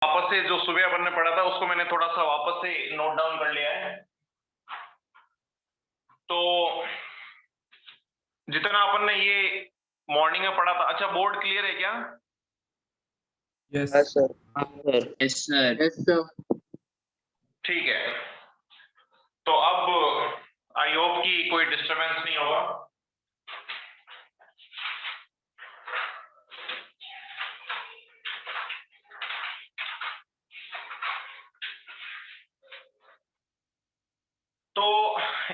वापस से जो सुबह अपन ने पढ़ा था उसको मैंने थोड़ा सा वापस से नोट डाउन कर लिया है। तो जितना अपन ने ये मॉर्निंग में पढ़ा था, अच्छा बोर्ड क्लियर है क्या? Yes sir. Yes sir. Yes sir. ठीक है, तो अब आई होप कि कोई डिस्टरबेंस नहीं होगा। तो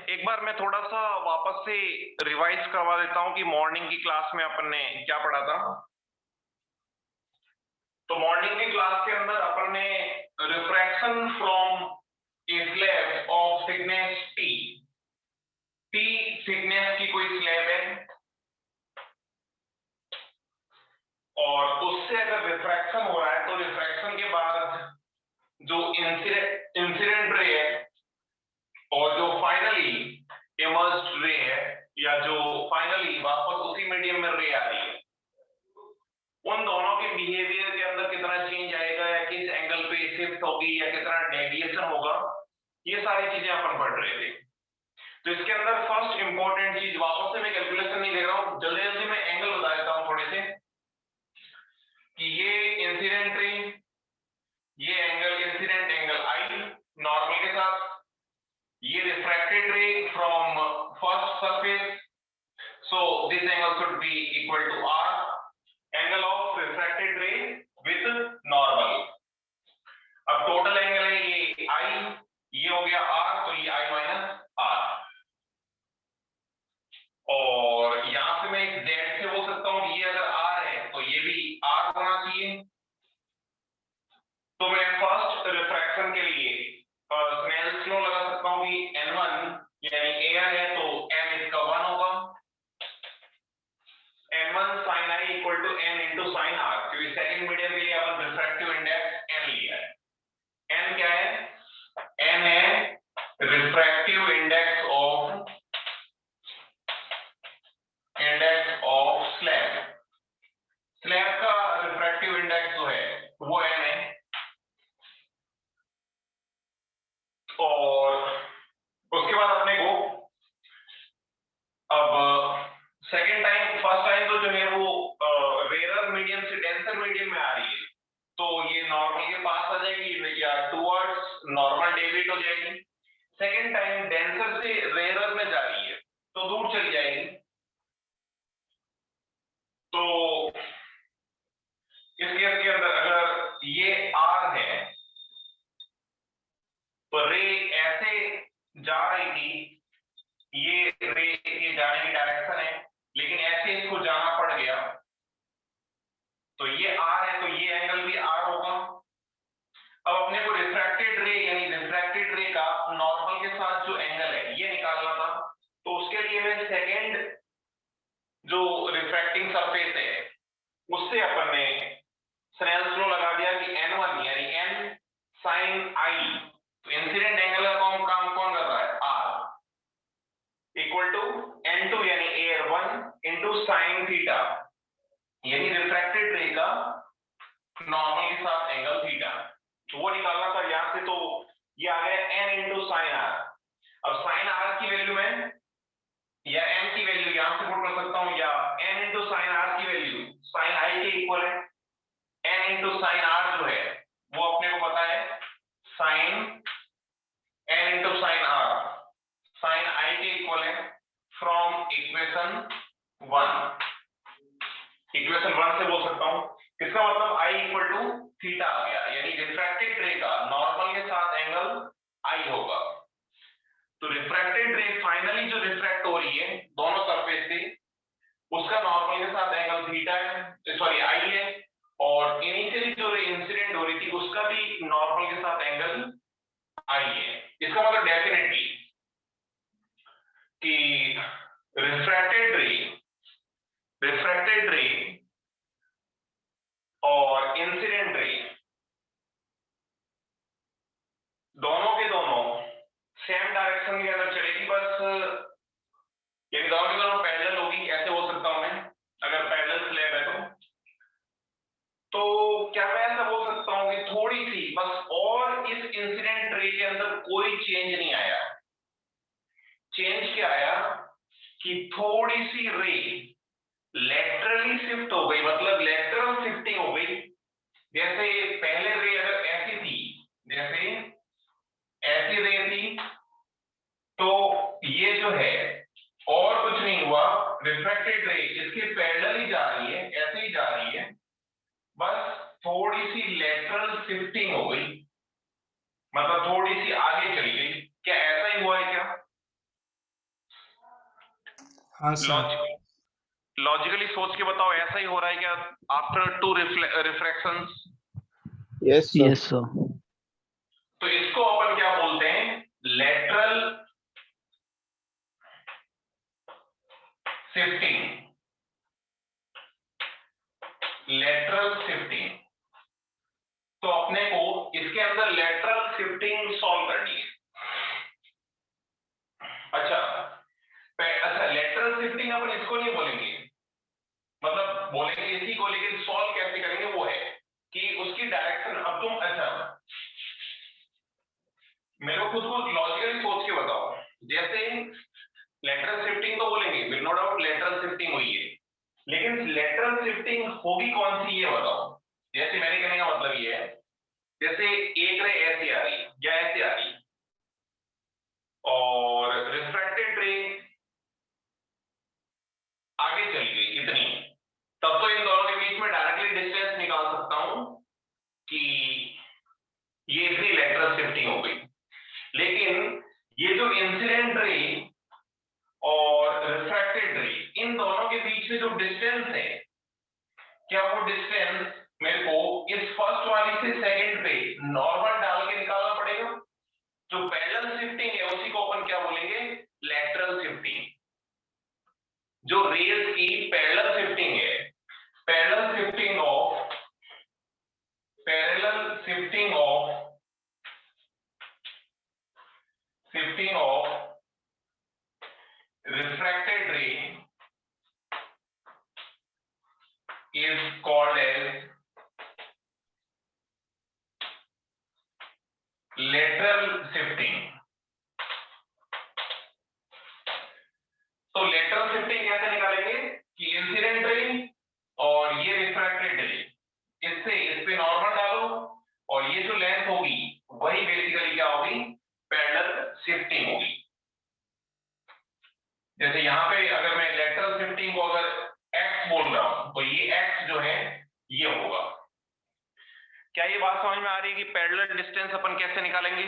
एक बार मैं थोड़ा सा वापस से रिवाइज करवा देता हूं कि मॉर्निंग की क्लास में अपन ने क्या पढ़ा था। तो मॉर्निंग की क्लास के अंदर अपन ने refraction from A slab of thickness T thickness की कोई स्लैब है और उससे अगर रिफ्रैक्शन हो रहा है तो रिफ्रैक्शन के बाद जो इंसिडेंट रे है और जो फाइनली इमर्ज्ड रे है या जो फाइनली वापस उसी मीडियम में रे आ रही है, उन दोनों के बिहेवियर के अंदर कितना चेंज आएगा या किस एंगल पे शिफ्ट होगी या कितना डेविएशन होगा, ये सारी चीजें अपन पढ़ रहे थे। तो इसके अंदर फर्स्ट इंपॉर्टेंट चीज, वापस से मैं कैलकुलेशन नहीं दे रहा हूं, जल्दी जल्दी मैं एंगल बता देता हूं थोड़े से कि ये इंसिडेंट रे, ये angle incident angle i normal के साथ, ये refracted ray from first surface, so this angle should be equal to r, angle of refracted ray with normal. अब टोटल एंगल है ये आई, ये हो गया आर, तो ये आई माइनस आर। और यहां से मैं एक जेड से बोल सकता हूं कि ये अगर आर है तो ये भी आर होना चाहिए। तो मैं फर्स्ट रिफ्रैक्शन के लिए स्नेल्स लॉ लगा सकता हूं कि n1 यानी एयर है तो m इसका 1 होगा, n1 sin i equal to n into sine r, क्योंकि सेकंड मीडियम के लिए अपन रिफ्रैक्टिव इंडेक्स n लिया है। n क्या है? n है refractive index of slab. Slab का रिफ्रैक्टिव इंडेक्स जो है वो n है। और उसके बाद अपने को अब सेकेंड टाइम, फर्स्ट टाइम तो जो है वो रेयर मीडियम से डेंसर मीडियम में आ रही है, तो ये नॉर्मल के पास आ जाएगी या टुवर्ड्स नॉर्मल डेविएट हो जाएगी। सेकेंड टाइम डेंसर से रेयर में जा रही है तो दूर चली जाएगी। तो इस केस के अंदर अगर ये आर है तो रे ऐसे जा रही थी, ये रे के जाने की डायरेक्शन है, लेकिन ऐसे इसको जाना पड़ गया, तो ये आर है तो ये एंगल भी आर होगा। अब अपने को रिफ्रैक्टेड रे यानी रिफ्रैक्टेड रे का नॉर्मल के साथ जो एंगल है ये निकालना था, तो उसके लिए मैं सेकेंड जो रिफ्रैक्टिंग सरफेस है उससे अपन ने स्नेल्स लॉ लगा दिया कि n1 यानी n sin i, तो इंसिडेंट एंगल का काम कौन कर रहा है? r इक्वल टू n2 यानी एयर 1 इंटू साइन थीटा, यानी रिफ्रैक्टेड रे का नॉर्मल के साथ एंगल थीटा, तो वो निकालना था यहां से। तो ये आ गया n इंटू साइन r। अब साइन r की वैल्यू में या n की वैल्यू यहां से पुट कर सकता हूं, या n इंटू साइन r की वैल्यू साइन i के इक्वल है। n इंटू साइन r जो है वो अपने को पता है sine n into sine r sine i के इक्वल है फ्रॉम इक्वेशन 1। इक्वेशन 1 से बोल सकता हूं, इसका मतलब i इक्वल टू थीटा आ गया, यानी रिफ्रैक्टेड रे का नॉर्मल के साथ एंगल i होगा। तो रिफ्रैक्टेड रे फाइनली जो रिफ्रैक्ट हो रही है दोनों सरफेस से, उसका नॉर्मल के साथ एंगल थीटा है, सॉरी i है, और इनिशियली जो रे इंसिडेंट हो रही थी उसका भी नॉर्मल के साथ एंगल i है। इसका मतलब डेफिनेटली कि रिफ्रैक्टेड रे और इंसिडेंट रे दोनों के दोनों सेम डायरेक्शन के अंदर चलेगी, बस ये दोनों के दोनों पैरेलल होगी, ऐसे हो सकता हूं मैं अगर पैरेलल स्लैब है तो क्या मैं ऐसा बोल सकता हूं कि थोड़ी बस, और इस इंसिडेंट रे के अंदर कोई चेंज नहीं आया। चेंज क्या आया कि थोड़ी सी रे लेटरली शिफ्ट हो गई, मतलब लेटरल शिफ्टिंग हो गई। जैसे पहले रे अगर ऐसी थी, जैसे ऐसी रे थी, तो ये जो है और कुछ नहीं हुआ, रिफ्रैक्टेड रे इसके पैरेलल ही जा रही है, ऐसे ही जा रही है, बस थोड़ी सी लेटरल शिफ्टिंग हो गई, मतलब थोड़ी सी आगे चली गई। क्या ऐसा ही हुआ है क्या? हाँ सर। लॉजिकली सोच के बताओ, ऐसा ही हो रहा है क्या after two refractions? Yes sir. Yes, sir. तो इसको अपन क्या बोलते हैं? Lateral shifting. Lateral shifting. तो अपने को इसके अंदर लेटरल शिफ्टिंग सॉल्व करनी है। अच्छा, लेटरल शिफ्टिंग अपन इसको नहीं बोलेंगे, मतलब बोलेंगे इसी को, लेकिन सॉल्व कैसे करेंगे वो है कि उसकी डायरेक्शन। अब तुम अच्छा मेरे को खुद को लॉजिकली सोच के बताओ, जैसे लेटरल शिफ्टिंग तो बोलेंगे, नो डाउट लेटरल शिफ्टिंग हुई है, लेकिन लेटरल शिफ्टिंग होगी कौन सी ये बताओ। जैसे मेरे कहने का मतलब ये है, जैसे एक रे ऐसे आ रही या ऐसे आ रही, और रिफ्रैक्टेड रे आगे चली गई इतनी, तब तो इन दोनों के बीच में डायरेक्टली डिस्टेंस निकाल सकता हूं कि ये इतनी लेटरल शिफ्टिंग हो गई। लेकिन ये जो इंसिडेंट रे और रिफ्रैक्टेड रे, इन दोनों के बीच में जो डिस्टेंस है, क्या वो डिस्टेंस मेरे को इस फर्स्ट वाली से सेकंड पे नॉर्मल डाल के निकालना पड़ेगा? जो पैरेलल शिफ्टिंग है उसी को अपन क्या बोलेंगे? Lateral shifting. जो रेज की पैरेलल शिफ्टिंग है, parallel shifting of refracted ray is called as lateral shifting. तो लेटरल शिफ्टिंग कैसे निकालेंगे कि इंसिडेंट रे और ये रिफ्रैक्टेड रे, इससे इस पे नॉर्मल डालो, और ये जो लेंथ होगी वही बेसिकली क्या होगी? पैरेलल शिफ्टिंग होगी। जैसे यहां पे अगर मैं लेटरल शिफ्टिंग को अगर x बोल रहा हूं, तो ये x जो है ये होगा। क्या ये बात समझ में आ रही है कि पैरेलल डिस्टेंस अपन कैसे निकालेंगे?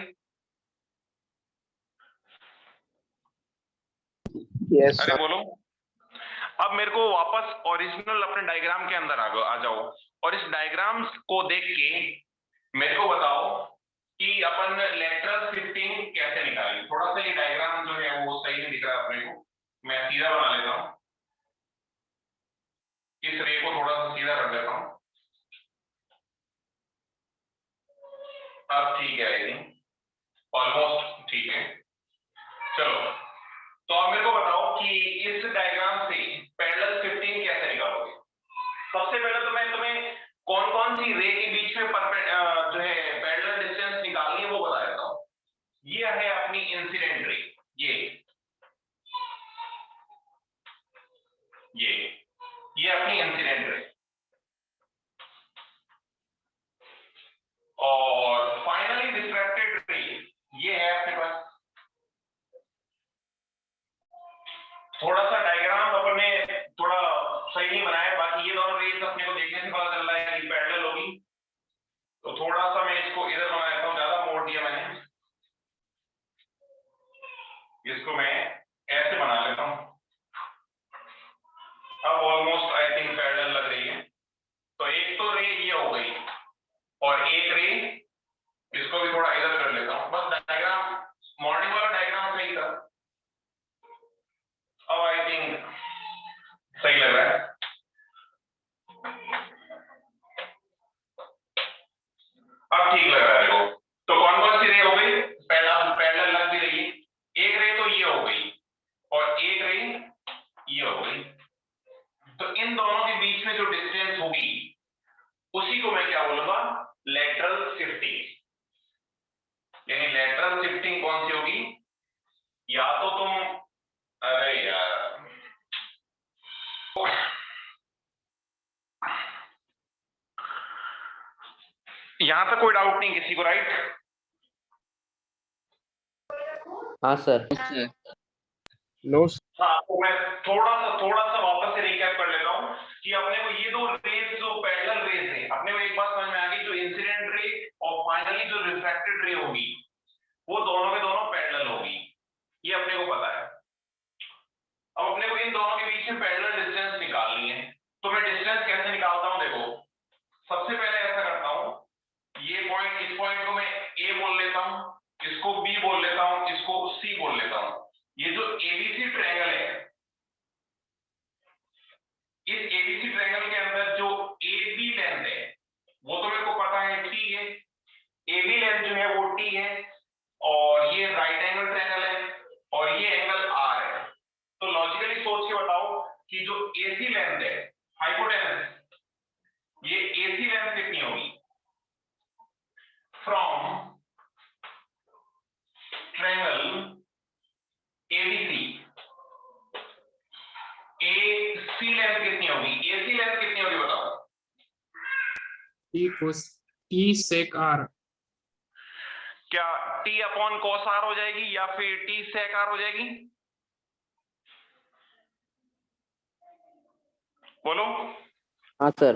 यस अरे सर। बोलो। अब मेरे को वापस ओरिजिनल अपने डायग्राम के अंदर आ जाओ, और इस डायग्राम को देख के मेरे को बताओ कि अपन लेटरल शिफ्टिंग कैसे निकालेंगे। थोड़ा सा ये डायग्राम जो है वो सही नहीं दिख रहा अपने को, मैं सीधा बना लेता हूं, इस रे को थोड़ा सा सीधा कर देता हूं। अब ठीक है, आई थिंक ऑलमोस्ट ठीक है। चलो, तो अब मेरे को बताओ कि इस डायग्राम से पैरेलल शिफ्टिंग कैसे निकालोगे। सबसे पहले तो मैं तुम्हें कौन कौन सी रे के बीच में जो है पैरेलल डिस्टेंस निकालनी है वो बता देता हूं। ये है अपनी इंसिडेंट रे, ये अपनी इंसिडेंट रे, और फाइनली रिफ्रैक्टेड रे ये है आपके पास। थोड़ा सा डायग्राम अपने थोड़ा सही नहीं बनाया, बाकी ये दोनों रेस अपने को देखने से पता चल रहा है कि पैरेलल होगी। तो थोड़ा सा मैं इसको इधर बना देता हूं, ज्यादा मोड़ दिया मैंने, इसको मैं ऐसे बना लेता हूं। अब ऑलमोस्ट आई थिंक पैरेलल लग रही है। तो एक तो रे ये हो गई, और एक रे इसको भी थोड़ा इधर कर लेता हूं। बस डायग्राम, मॉर्निंग वाला डायग्राम सही था, अब आई थिंक सही लग रहा है। अब ठीक लग रहा है देखो। तो कौन कौन सी रे हो गई? पैरेलल लग भी रही है। एक रे तो ये हो गई, और एक रे ये हो गई। तो इन दोनों के बीच में जो डिस्टेंस होगी उसी को मैं क्या बोलूंगा? Lateral shifting. यहां तक कोई डाउट नहीं किसी को, राइट? हाँ सर। sir, नो हाँ, तो मैं थोड़ा सा वापस से रिकैप कर लेता हूँ कि अपने को ये दो रेज जो पैरेलल रेज है, अपने को एक बात समझ में आ गई, जो इंसिडेंट रे और फाइनली जो रिफ्रैक्टेड रे होगी वो दोनों के दोनों पैरेलल होगी, ये अपने को पता है। अब अपने को इन दोनों के बीच में पैरेलल डिस्टेंस निकालनी है, तो मैं डिस्टेंस कैसे निकालता हूँ? देखो, सबसे पहले ऐसा करता हूँ, ये पॉइंट, इस पॉइंट को मैं ए बोल लेता हूँ, इसको बी बोल लेता हूँ, इसको सी बोल लेता हूँ। ये जो एबीसी ट्रायंगल है, इस एबीसी ट्रायंगल के अंदर जो AB लेंथ है वो तो मेरे को पता है T है, AB लेंथ जो है वो T है, और ये राइट एंगल ट्रायंगल है और ये एंगल R है। तो लॉजिकली सोच के बताओ कि जो AC लेंथ है, हाइपोटेनस, ये AC लेंथ कितनी होगी from triangle ABC? AC length कितनी होगी? AC लेंथ कितनी होगी बताओ? T sec r। क्या T अपॉन cos R हो जाएगी या फिर T sec R हो जाएगी? बोलो। हाँ सर।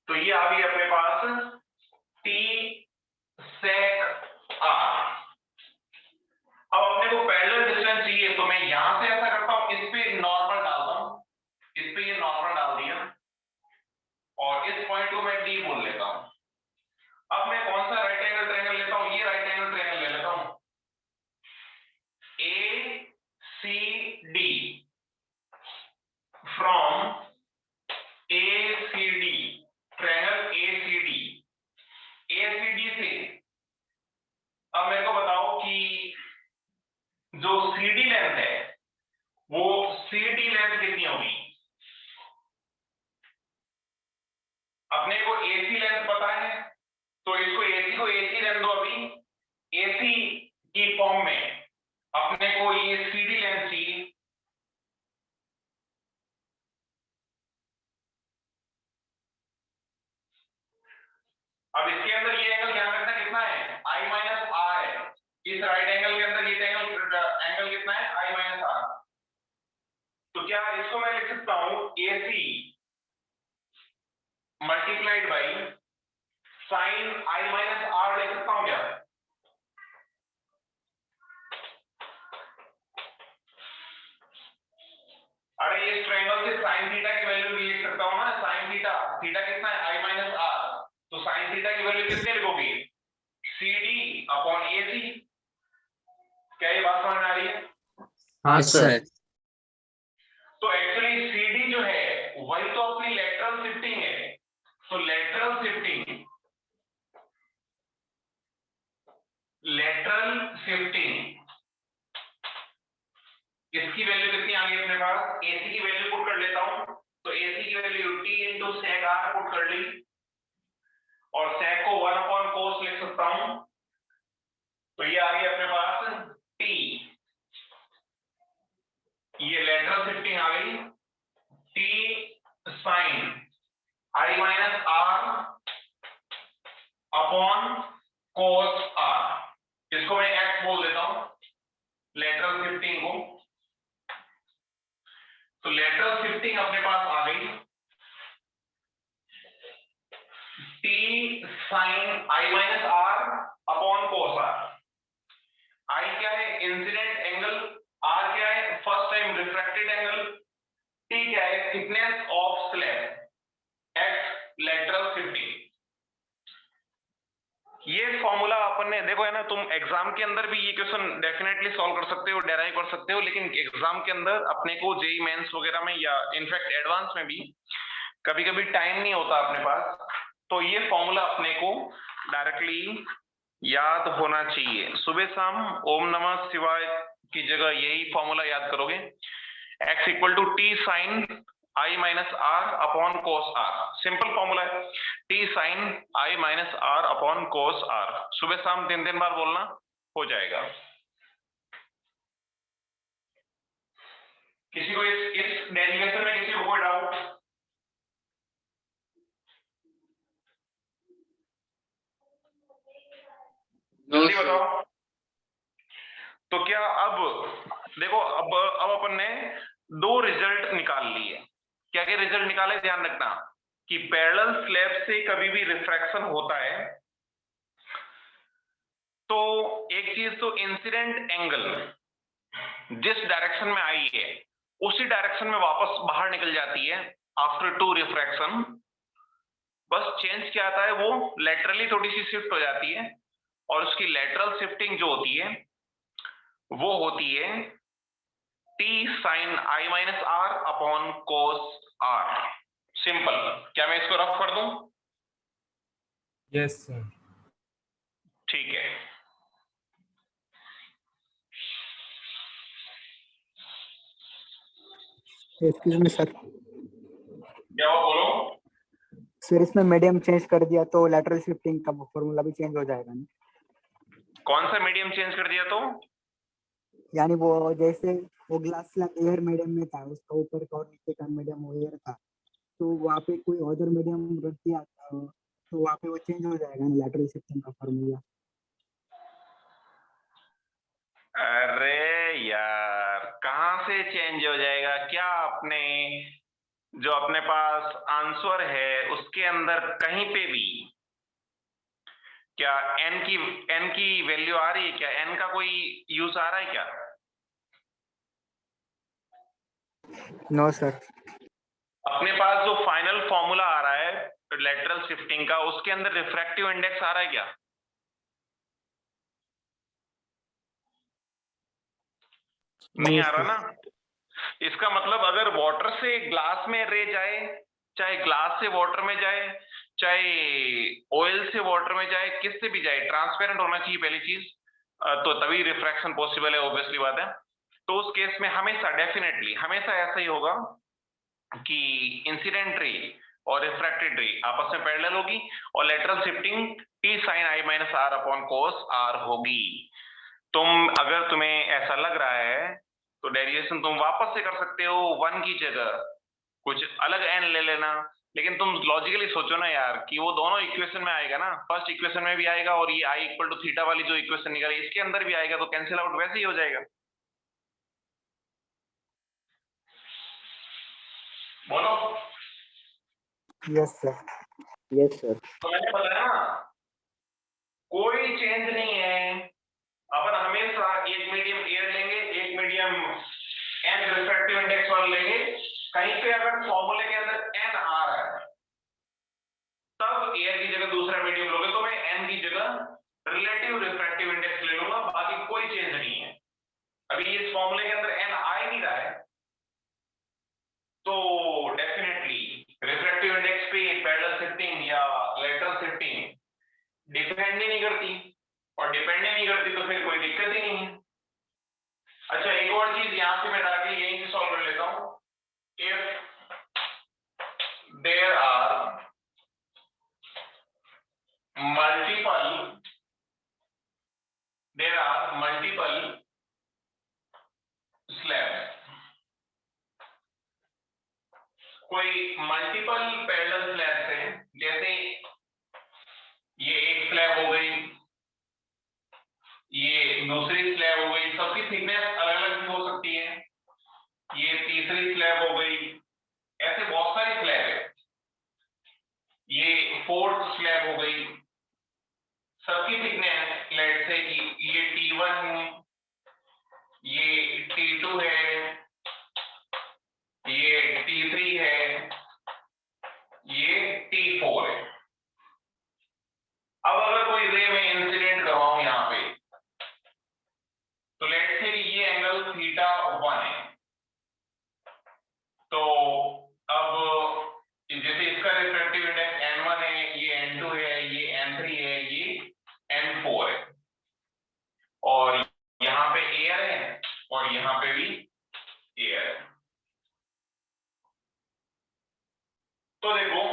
तो ये आ गई अपने पास T sec R। अब अपने को पैरेलल डिस्टेंस चाहिए, तो मैं यहां से ऐसा करता हूं, इस पे नॉर्मल डालता हूं, इस पे ये नॉर्मल डाल दिया और इस पॉइंट को मैं D बोल लेता हूं। अब मैं कौन सा राइट एंगल ट्रायंगल लेता हूं? ये राइट एंगल ट्रायंगल ले लेता हूं, ACD, from ACD, triangle ACD से अब मेरे को बताओ कि जो CD लेंथ है वो CD लेंथ कितनी होगी? अपने को AC लेंथ पता है, तो इसको AC को AC लेंथ दो अभी, AC की फॉर्म में अपने को ये CD लेंथ चाहिए। अब इसके अंदर ये एंगल ध्यान रखना कितना है? I माइनस R है। इस राइट एंगल के अंदर ये एंगल कितना है? I minus R। तो क्या इसको मैं लिख सकता हूं AC multiplied by sine I minus R लिख सकता हूं क्या? अरे इस ट्रायंगल से साइन थीटा की वैल्यू भी लिख सकता हूं ना, साइन थीटा, थीटा कितना है? I minus R। तो साइन थीटा की वैल्यू कितनी लिखोगे? CD upon AC। क्या ये बात समझ में आ रही है? हाँ yes, सर। sir, तो एक्चुअली CD जो है वही तो अपनी लेटरल शिफ्टिंग है। तो लेटरल शिफ्टिंग इसकी वैल्यू कितनी आ गई अपने पास? AC की वैल्यू पुट कर लेता हूं, तो AC की value T into sec R put कर ली और सेक को 1 अपॉन कोस लिख सकता हूं, तो ये आ गई अपने पास T, ये लेटरल शिफ्टिंग आ गई, T sine I minus R upon cos R। इसको मैं X बोल देता हूं लेटरल शिफ्टिंग को। तो लेटरल शिफ्टिंग अपने पास आ गई T sine I minus R upon cos R। I क्या है? इंसिडेंट एंगल, R क्या है? First time refracted angle, T क्या है? Thickness of slab, X lateral shifting. ये फॉर्मूला अपन ने देखो है ना, तुम एग्जाम के अंदर भी ये क्वेश्चन डेफिनेटली सॉल्व कर सकते हो, डेराइव कर सकते हो, लेकिन एग्जाम के अंदर अपने को जेई मेंस वगैरह में या इनफैक्ट एडवांस में भी कभी कभी टाइम नहीं होता अपने पास, तो ये फॉर्मूला अपने को डायरेक्टली याद होना चाहिए। सुबह शाम ओम नमः शिवाय की जगह यही फॉर्मूला याद करोगे, x equal to t sine I minus r upon cos r, simple formula है, T sine I minus r upon cos r. सुबह शाम 3 बार बोलना, हो जाएगा। किसी को इस डेरिवेशन में किसी को कोई डाउट? जल्दी बताओ। तो क्या अब देखो, अब अपन ने दो रिजल्ट निकाल लिए। क्या क्या रिजल्ट निकाले, ध्यान रखना कि पैरेलल स्लैब से कभी भी रिफ्रैक्शन होता है तो एक चीज तो इंसिडेंट एंगल जिस डायरेक्शन में आई है उसी डायरेक्शन में वापस बाहर निकल जाती है आफ्टर टू रिफ्रैक्शन। बस चेंज क्या आता है, वो लेटरली थोड़ी सी शिफ्ट हो जाती है और उसकी लेटरल शिफ्टिंग जो होती है वो होती है t sin i minus r upon cos r। Simple. क्या मैं इसको रफ कर दूं? Yes, sir. ठीक है। Excuse me sir. क्या वो बोलो? सर इसमें मीडियम चेंज कर दिया तो लैटरल शिफ्टिंग का फॉर्मूला भी चेंज हो जाएगा ना? कौन सा मीडियम चेंज कर दिया तो? यानी वो जैसे वो ग्लास स्लैब एयर मीडियम में था, उसका ऊपर का और नीचे का मीडियम वो एयर था, तो वहाँ पे कोई अदर मीडियम रख दिया तो वहाँ पे वो चेंज हो जाएगा ना लैटरल शिफ्टिंग का फॉर्मूला? अरे यार, कहां से चेंज हो जाएगा? क्या आपने जो अपने पास आंसर है उसके अंदर कहीं पे भी क्या n की वैल्यू आ रही है? क्या n का कोई यूज आ रहा है क्या? No sir. अपने पास जो फाइनल फॉर्मूला आ रहा है लेटरल शिफ्टिंग का, उसके अंदर रिफ्रैक्टिव इंडेक्स आ रहा है क्या? नहीं आ रहा ना। इसका मतलब अगर वाटर से ग्लास में रे जाए, चाहे ग्लास से वाटर में जाए, चाहे ऑयल से वाटर में जाए, किससे भी जाए, ट्रांसपेरेंट होना चाहिए पहली चीज, तो तभी रिफ्रैक्शन पॉसिबल है, ऑब्वियसली बात है। तो उस केस में हमेशा डेफिनेटली हमेशा ऐसा ही होगा कि इंसिडेंट रे और रिफ्रैक्टेड रे आपस में पैरेलल होगी और lateral shifting t sin i minus r upon cos r होगी। अगर तुम्हें ऐसा लग रहा है तो डेरिवेशन तुम वापस से कर सकते हो, 1 की जगह कुछ अलग n ले लेना, लेकिन तुम लॉजिकली सोचो ना यार कि वो दोनों इक्वेशन में आएगा ना, फर्स्ट इक्वेशन में भी आएगा और ये i इक्वल टू थीटा वाली जो इक्वेशन निकाली इसके अंदर भी आएगा, तो कैंसिल आउट वैसे ही हो जाएगा। बोलो। Yes sir. Yes sir. तो मैंने बताया ना, कोई चेंज नहीं है। अपन हमेशा एक मीडियम एयर लेंगे, एक मीडियम n रिफ्रैक्टिव इंडेक्स वाला लेंगे। कहीं पे अगर फॉर्मूले के अंदर n आ रहा है तब एयर की जगह दूसरा मीडियम लोगे, तो मैं n की जगह रिलेटिव रिफ्रैक्टिव इंडेक्स ले लूंगा, बाकी कोई चेंज नहीं है। अभी इस फॉर्मूले के अंदर n आ ही नहीं रहा है तो डेफिनेटली रिफ्रैक्टिव इंडेक्स पे पैरेलल शिफ्टिंग या लेटरल शिफ्टिंग डिपेंड ही नहीं करती, और डिपेंड ही नहीं करती तो फिर कोई दिक्कत ही नहीं है। अच्छा, एक और चीज यहां से मैं डायरेक्टली यहीं से सॉल्व कर लेता हूं। If there are multiple slab, कोई मल्टीपल पैरेलल स्लैब से, जैसे ये एक स्लैब हो गई, ये दूसरी स्लैब हो गई, सबकी थिकनेस अलग अलग हो सकती है, ये तीसरी स्लैब हो गई, ऐसे बहुत सारी स्लैब है, ये फोर्थ स्लैब हो गई, सबकी थिकनेस लेट से कि ये T1 है, ये T2 है, ये T3 है, ये T4 है। अब अगर कोई रे में इंसिडेंट करवाऊं यहां पे, तो लेट से कि ये एंगल θ1 है, तो अब जैसे इसका रिफ्रैक्टिव इंडेक्स n1 है, ये n2 है, ये n3 है, ये n4 है, और यहां पे एयर है और यहां पे भी एयर है। तो देखो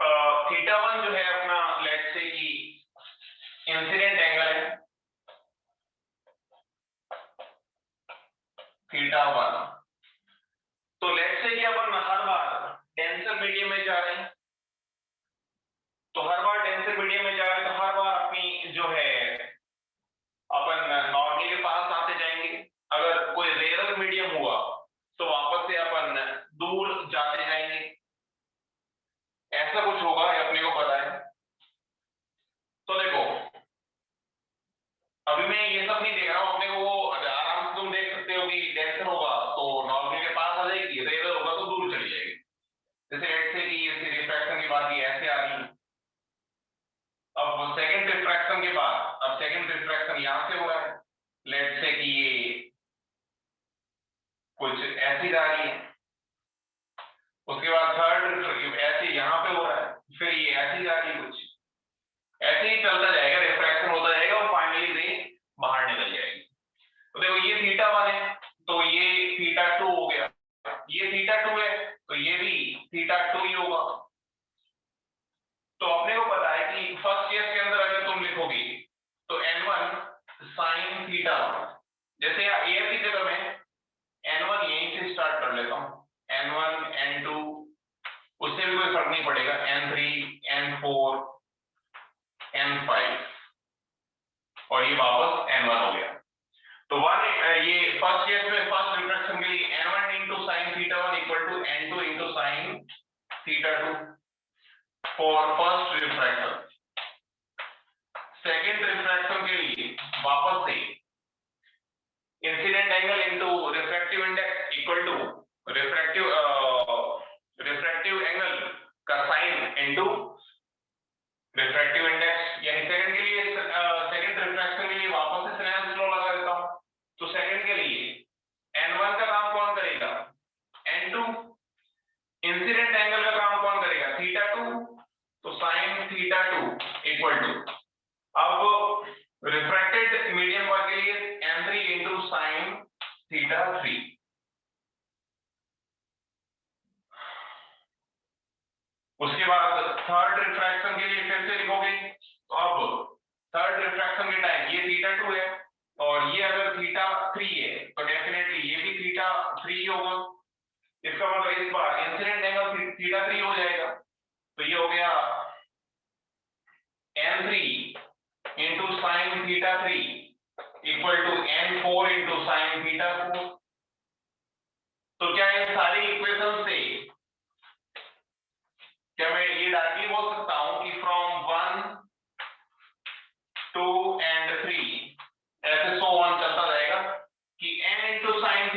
θ1 जो है अपना लेट से कि इंसिडेंट एंगल है θ1। तो लेट से कि अपन हर बार डेंसर मीडियम में जा रहे हैं, तो हर बार डेंसर मीडियम में जा रहे हैं तो हर बार अपनी जो है अब सेकंड रिफ्रैक्शन के बाद, अब सेकंड रिफ्रैक्शन यहां से हो रहा है, लेट्स से कि ये कुछ ऐसी जा रही है, उसके बाद थर्ड ऐसे यहां पे हो रहा है, फिर ये ऐसी जा रही है, कुछ ऐसे ही चलता जाएगा, रिफ्रैक्शन होता जाएगा और फाइनली रे बाहर निकल जाएगी। तो देखो ये θ1 है, तो ये θ2 हो गया, ये θ2 है तो ये भी θ2 ही होगा। तो अपने को पता है कि फर्स्ट केस के अंदर अगर तुम लिखोगे तो n1 sin θ1, जैसे AF की जगह में n1 यहीं से स्टार्ट कर लेता हूं, n1 n2 उससे भी कोई फर्क नहीं पड़ेगा, n3 n4 n5 और ये वापस n1 हो गया। तो ये फर्स्ट केस में फर्स्ट रिफ्रैक्शन के लिए n1 into sin θ1 equal to n2 into sin θ2 for first refraction. Second refraction के लिए वापस से incident angle into refractive index equal to refractive angle का साइन इनटू रिफ्रैक्टिव इंडेक्स। यानी सेकंड के लिए सेकंड रिफ्रैक्शन के लिए वापस से स्नेल्स लॉ लगा देता हूं। तो सेकंड के लिए n1 का काम कौन करेगा, n2, इंसिडेंट एंगल का काम कौन करेगा, θ2, तो sin θ2 इक्वल टू, अब रिफ्रैक्टेड मीडियम वर्क के लिए n3 into sin θ3। उसके बाद थर्ड रिफ्रैक्शन के लिए फिर से लिखोगे, तो अब थर्ड रिफ्रैक्शन के टाइम ये θ2 है और ये अगर θ3 है तो डेफिनेटली ये भी θ3 ही होगा। इसका मतलब इस बार इंसिडेंट एंगल θ3 हो जाएगा, तो ये हो गया n3 into sin θ3 equal to n4 into sin θ4। तो क्या ये सारी इक्वेशन से क्या मैं ये डायरेक्टली बोल सकता हूं कि फ्रॉम 1 2 and 3 ऐसे सो ऑन चलता जाएगा कि n into sin θ,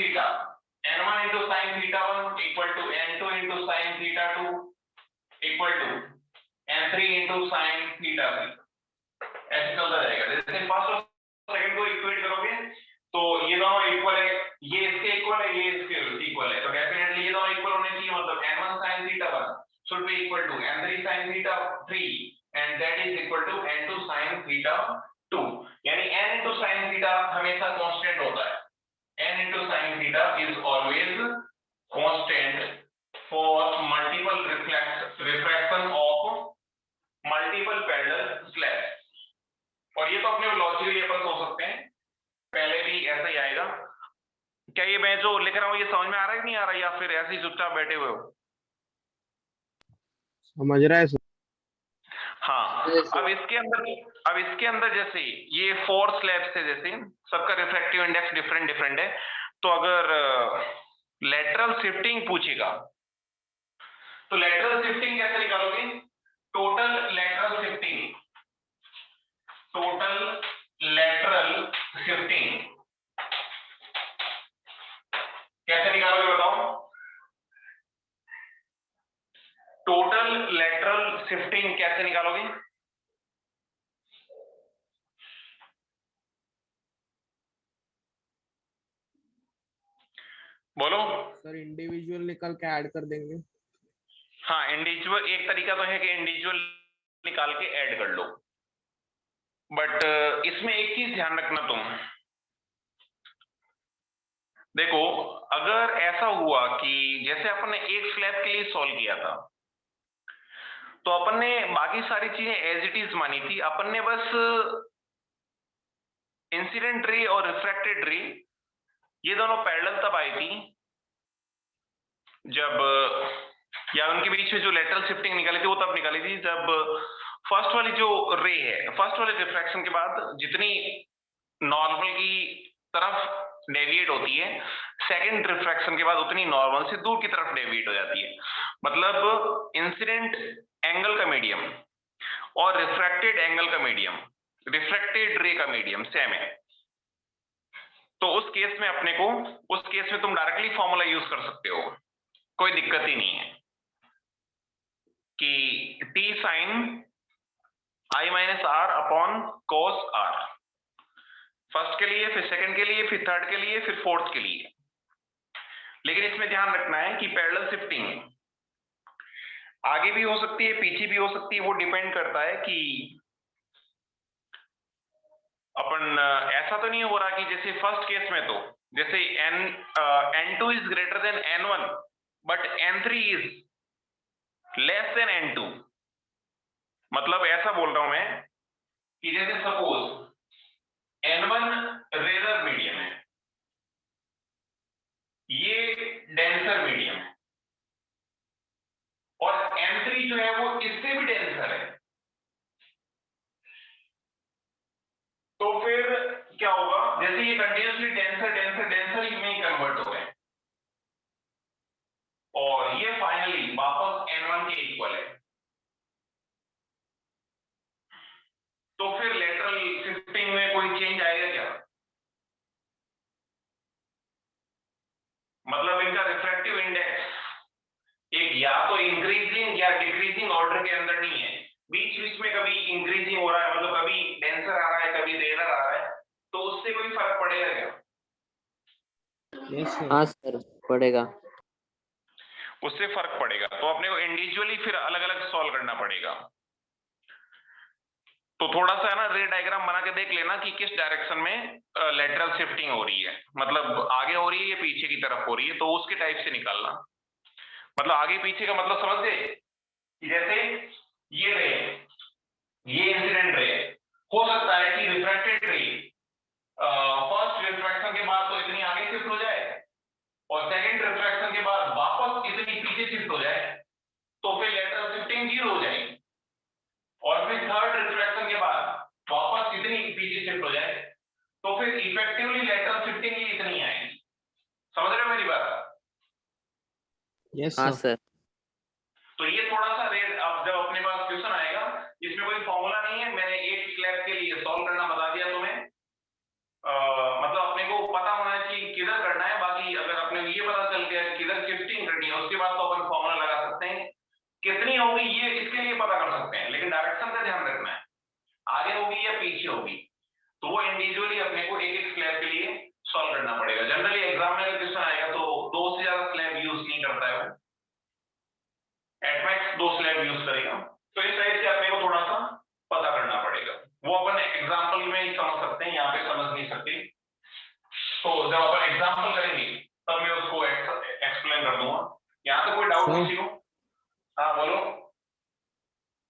n1 into sin θ1 equal to n2 into sin θ2 equal to n3 into sin θ3, ऐसे चलता जाएगा। जैसे फर्स्ट और सेकंड को इक्वेट करोगे तो ये दोनों इक्वल है, ये इसके इक्वल है, ये इसके इक्वल है, तो डेफिनेटली ये दोनों इक्वल होने चाहिए, मतलब n1 sin θ1 should be equal to n3 sin θ3 and that is equal to n2 sin θ2। यानी n into sin θ हमेशा कांस्टेंट होता है, n into sin θ is always constant for multiple refraction of multiple parallel slabs। और ये तो अपने logically अपन सोच सकते हैं, पहले भी ऐसा ही आएगा। क्या ये मैं जो लिख रहा हूँ ये समझ में आ रहा है कि नहीं आ रहा, या फिर ऐसे ही चुपचाप बैठे हुए हो? समझ रहा है सर। हाँ, अब इसके अंदर जैसे ये 4 स्लैब्स है, जैसे सबका रिफ्रैक्टिव इंडेक्स डिफरेंट है, तो अगर लेटरल शिफ्टिंग पूछेगा तो लेटरल शिफ्टिंग कैसे निकालोगे, टोटल लेटरल शिफ्टिंग कैसे निकालोगे बताओ? टोटल लेटरल शिफ्टिंग कैसे निकालोगे? बोलो सर इंडिविजुअल निकाल के ऐड कर देंगे। हाँ, इंडिविजुअल एक तरीका तो है कि इंडिविजुअल निकाल के ऐड कर लो, बट इसमें एक चीज ध्यान रखना तुम देखो, अगर ऐसा हुआ कि जैसे अपन ने एक स्लैब के लिए सॉल्व किया था तो अपन ने बाकी सारी चीजें एज इट इज मानी थी, अपन ने बस इंसिडेंट रे और रिफ्रैक्टेड रे ये दोनों पैरेलल तब आई थी जब, या उनके बीच में जो लेटरल शिफ्टिंग निकाली थी वो तब निकाली थी जब फर्स्ट वाली जो रे है, फर्स्ट वाले रिफ्रैक्शन के बाद जितनी नॉर्मल की तरफ डेविएट होती है, सेकंड रिफ्रैक्शन के बाद उतनी नॉर्मल से दूर की तरफ डेविएट हो जाती है। मतलब इंसिडेंट एंगल का मीडियम और रिफ्रैक्टेड एंगल का मीडियम, रिफ्रैक्टेड रे का मीडियम सेम है। तो उस केस में अपने को, उस केस में तुम डायरेक्टली फॉर्मूला यूज कर सकते हो, कोई दिक्कत ही नहीं है कि t sin I minus r upon cos r, first के लिए, फिर सेकंड के लिए, फिर थर्ड के लिए, फिर फोर्थ के लिए। लेकिन इसमें ध्यान रखना है कि पैरेलल शिफ्टिंग आगे भी हो सकती है, पीछे भी हो सकती है, वो डिपेंड करता है कि अपन ऐसा तो नहीं हो रहा कि जैसे फर्स्ट केस में तो जैसे n2 is greater than n1 but n3 is less than n2। मतलब ऐसा बोल रहा हूं मैं कि जैसे सपोज n1 रेयर मीडियम है, ये डेंसर मीडियम है, और n3 जो है वो इससे भी डेंसर है। तो फिर क्या होगा, जैसे ये कंटिन्यूसली डेंसर डेंसर डेंसर में कन्वर्ट हो गए और ये फाइनली वापस n1 के इक्वल है, तो फिर लेटरल शिफ्टिंग में कोई चेंज आएगा क्या? मतलब इनका रिफ्रैक्टिव इंडेक्स एक या तो इंक्रीजिंग या डिक्रीजिंग ऑर्डर के अंदर नहीं है, बीच बीच में कभी इंक्रीजिंग हो रहा है, मतलब कभी डेंसर आ रहा है, कभी रेयर आ रहा है, तो उससे कोई फर्क पड़ेगा क्या? Yes sir. हाँ सर, पड़ेगा। उससे फर्क पड़ेगा, तो अपने को इंडिविजुअली फिर अलग अलग सॉल्व करना पड़ेगा। तो थोड़ा सा है ना रे डायग्राम बना के देख लेना कि किस डायरेक्शन में लेटरल शिफ्टिंग हो रही है, मतलब आगे हो रही है या पीछे की तरफ हो रही है, तो उसके टाइप से निकालना। मतलब आगे पीछे का मतलब समझ गए कि जैसे ये रे, ये इंसिडेंट रे, हो सकता है कि रिफ्रैक्टेड रे फर्स्ट रिफ्रैक्शन के बाद तो इतनी आगे शिफ्ट हो जाए और सेकंड रिफ्रैक्शन के बाद वापस इतनी पीछे शिफ्ट हो जाए, तो फिर लेटरल शिफ्टिंग 0 हो जाएगी, और फिर थर्ड रिफ्रैक्शन के बाद वापस इतनी पीछे शिफ्ट हो जाए, तो फिर इफेक्टिवली लेटरल शिफ्टिंग ही इतनी आएगी। समझ रहे हो मेरी बात? यस हाँ सर। सर। तो ये थोड़ा सा रेट, अब जब अपने पास क्वेश्चन आएगा, इसमें कोई फॉर्मूला नहीं है, मैंने एक स्लैब के लिए सॉल्व करना बता दिया तुम्हें। मतलब अपने को पता होना है कि किधर करना है, बाकी अगर अपने को ये पता चल गया किधर शिफ्टिंग करनी है, उसके बाद तो अपन फॉर्मूला लगा सकते हैं, कितनी होगी ये इसके लिए पता कर सकते हैं, लेकिन डायरेक्शन का ध्यान रखना है, आगे होगी या पीछे होगी, तो वो इंडिविजुअली अपने को एक एक स्लैब के लिए सॉल्व करना पड़ेगा। जनरली एग्जाम में अगर क्वेश्चन आएगा तो 2 से ज्यादा स्लैब यूज नहीं करता है वो, एट मैक्स 2 स्लैब यूज करेगा, तो इस टाइप से अपने को थोड़ा सा पता करना पड़ेगा। वो अपन एग्जाम्पल में ही समझ सकते हैं, यहाँ पे समझ नहीं सकते, तो जब अपन एग्जाम्पल करेंगे तब मैं उसको एक्सप्लेन कर दूंगा। यहाँ तो कोई डाउट Sir. किसी को? हाँ बोलो।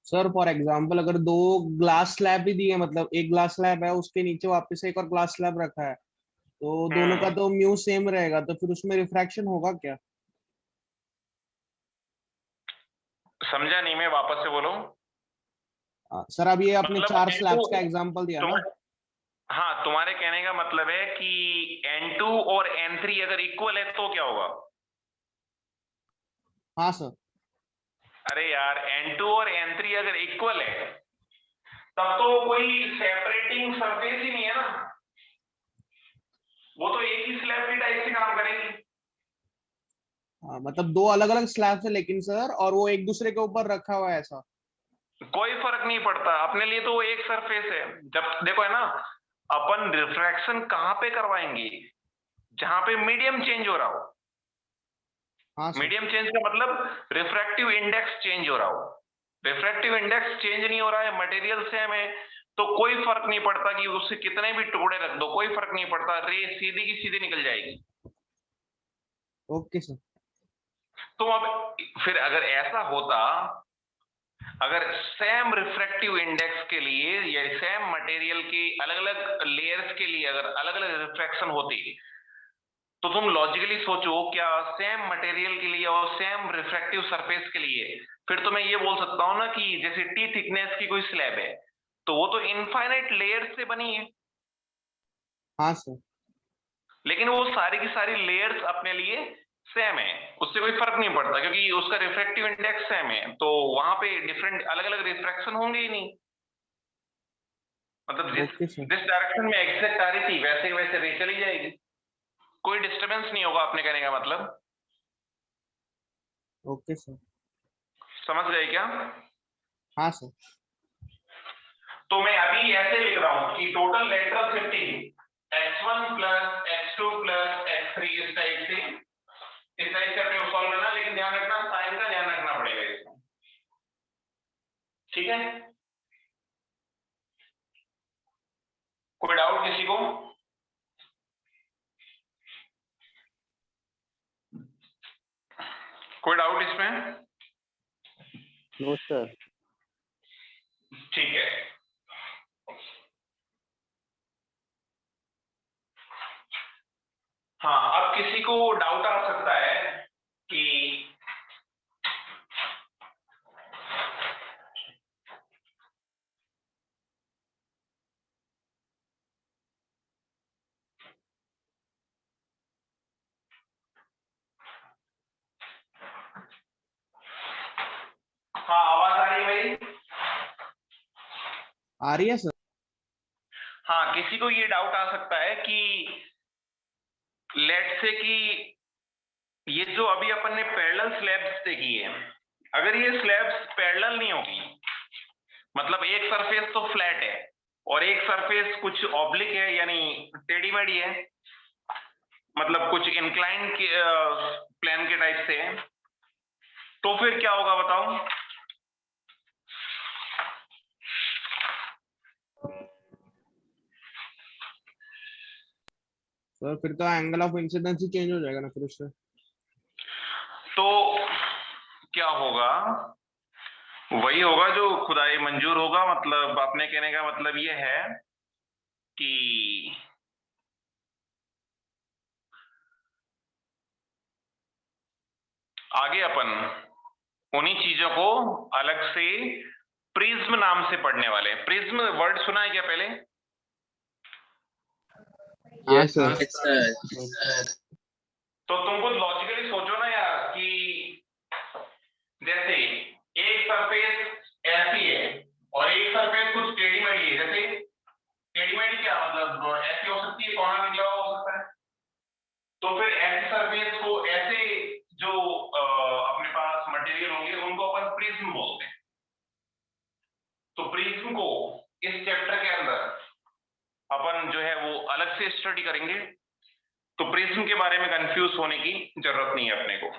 सर फॉर एग्जांपल अगर दो ग्लास स्लैब भी दिए, मतलब एक ग्लास स्लैब है उसके नीचे वापस से एक और ग्लास स्लैब रखा है, तो दोनों का तो म्यू सेम रहेगा, तो फिर उसमें रिफ्रैक्शन होगा क्या? समझा नहीं मैं, वापस से बोलो। सर अब ये आपने मतलब 4 N2 स्लैब्स का एग्जांपल दिया ना। हाँ, तुम्हारे कहने का मतलब है कि N2 और N3 अगर इक्वल है तो क्या होगा? हाँ सर। अरे यार, N2 और N3 अगर इक्वल है तब तो कोई सेपरेटिंग सरफेस ही नहीं है ना, वो तो एक ही स्लैब की टाइप से काम करेगी। मतलब दो अलग अलग स्लैब्स है लेकिन सर, और वो एक दूसरे के ऊपर रखा हुआ है ऐसा। कोई फर्क नहीं पड़ता, अपने लिए तो वो एक सरफेस है। जब देखो है ना, अपन रिफ्रैक्शन कहां पे करवाएंगे? जहां पे मीडियम चेंज हो रहा हो। हाँ सर। मीडियम चेंज का मतलब रिफ्रैक्टिव इंडेक्स चेंज हो रहा हो। रिफ्रैक्टिव इंडेक्स चेंज नहीं हो रहा है, मटेरियल सेम है, तो कोई फर्क नहीं पड़ता कि उससे कितने भी टुकड़े रख दो, कोई फर्क नहीं पड़ता, रे सीधी की सीधी निकल जाएगी। Okay sir. तो अब फिर अगर ऐसा होता, अगर सेम रिफ्रैक्टिव इंडेक्स के लिए या सेम मटेरियल की अलग अलग लेयर्स के लिए अगर अलग अलग रिफ्रैक्शन होती, तो तुम लॉजिकली सोचो, क्या सेम मटेरियल के लिए और सेम रिफ्रैक्टिव सरफेस के लिए फिर तो मैं ये बोल सकता हूं ना कि जैसे टी थिकनेस की कोई स्लैब है, तो वो तो इनफाइनाइट लेयर्स से बनी है, हाँ सर। लेकिन वो सारी की सारी लेयर्स अपने लिए सेम है, उससे कोई फर्क नहीं पड़ता क्योंकि उसका रिफ्रैक्टिव इंडेक्स सेम है, तो वहां पे डिफरेंट अलग अलग रिफ्रैक्शन होंगे ही नहीं। मतलब जिस ओके सर। जिस डायरेक्शन में एग्जैक्ट आ रही थी वैसे ही वैसे रे चली जाएगी, कोई डिस्टरबेंस नहीं होगा, अपने कहने का मतलब। Okay sir. समझ गए क्या? हाँ सर। तो मैं अभी ऐसे लिख रहा हूं कि total lateral shifting x1 plus x2 plus x3 इस टाइप से अपने को सॉल्व करना, लेकिन ध्यान रखना साइन का ध्यान रखना पड़ेगा इसमें, ठीक है। कोई डाउट किसी को? कोई डाउट इसमें? No sir. ठीक है। हाँ, अब किसी को डाउट आ सकता है कि हाँ, आवाज आ रही है मेरी? आ रही है सर? हाँ, किसी को ये डाउट आ सकता है कि लेट से कि ये जो अभी अपन ने पैरेलल स्लैब्स देखी है, अगर ये स्लैब्स पैरेलल नहीं होगी, मतलब एक सरफेस तो फ्लैट है और एक सरफेस कुछ ऑब्लिक है यानी टेढ़ी मेढ़ी है, मतलब कुछ इंक्लाइन के प्लेन के टाइप से है, तो फिर क्या होगा बताओ? सर फिर तो angle of incidence he change हो जाएगा ना फिर उससे। तो क्या होगा? वही होगा जो खुदाई मंजूर होगा, मतलब अपने कहने का मतलब ये है कि आगे अपन उन्हीं चीजों को अलग से प्रिज्म नाम से पढ़ने वाले हैं। प्रिज्म वर्ड सुना है क्या पहले? हाँ सर। Yes sir. तो तुम कुछ लॉजिकली सोचो ना यार कि जैसे एक सरफेस ऐसी है और एक सरफेस कुछ टेढ़ी मेढ़ी है। जैसे टेढ़ी मेढ़ी क्या मतलब ऐसी हो सकती है, कोना निकला हुआ हो सकता है, तो फिर ऐसी सरफेस को ऐसे जो अपने पास मटेरियल होंगे उनको अपन प्रिज्म बोलते हैं। तो प्रिज्म को इस चैप्टर के अंदर अपन जो है वो अलग से स्टडी करेंगे, तो प्रिज्म के बारे में कंफ्यूज होने की जरूरत नहीं है अपने को।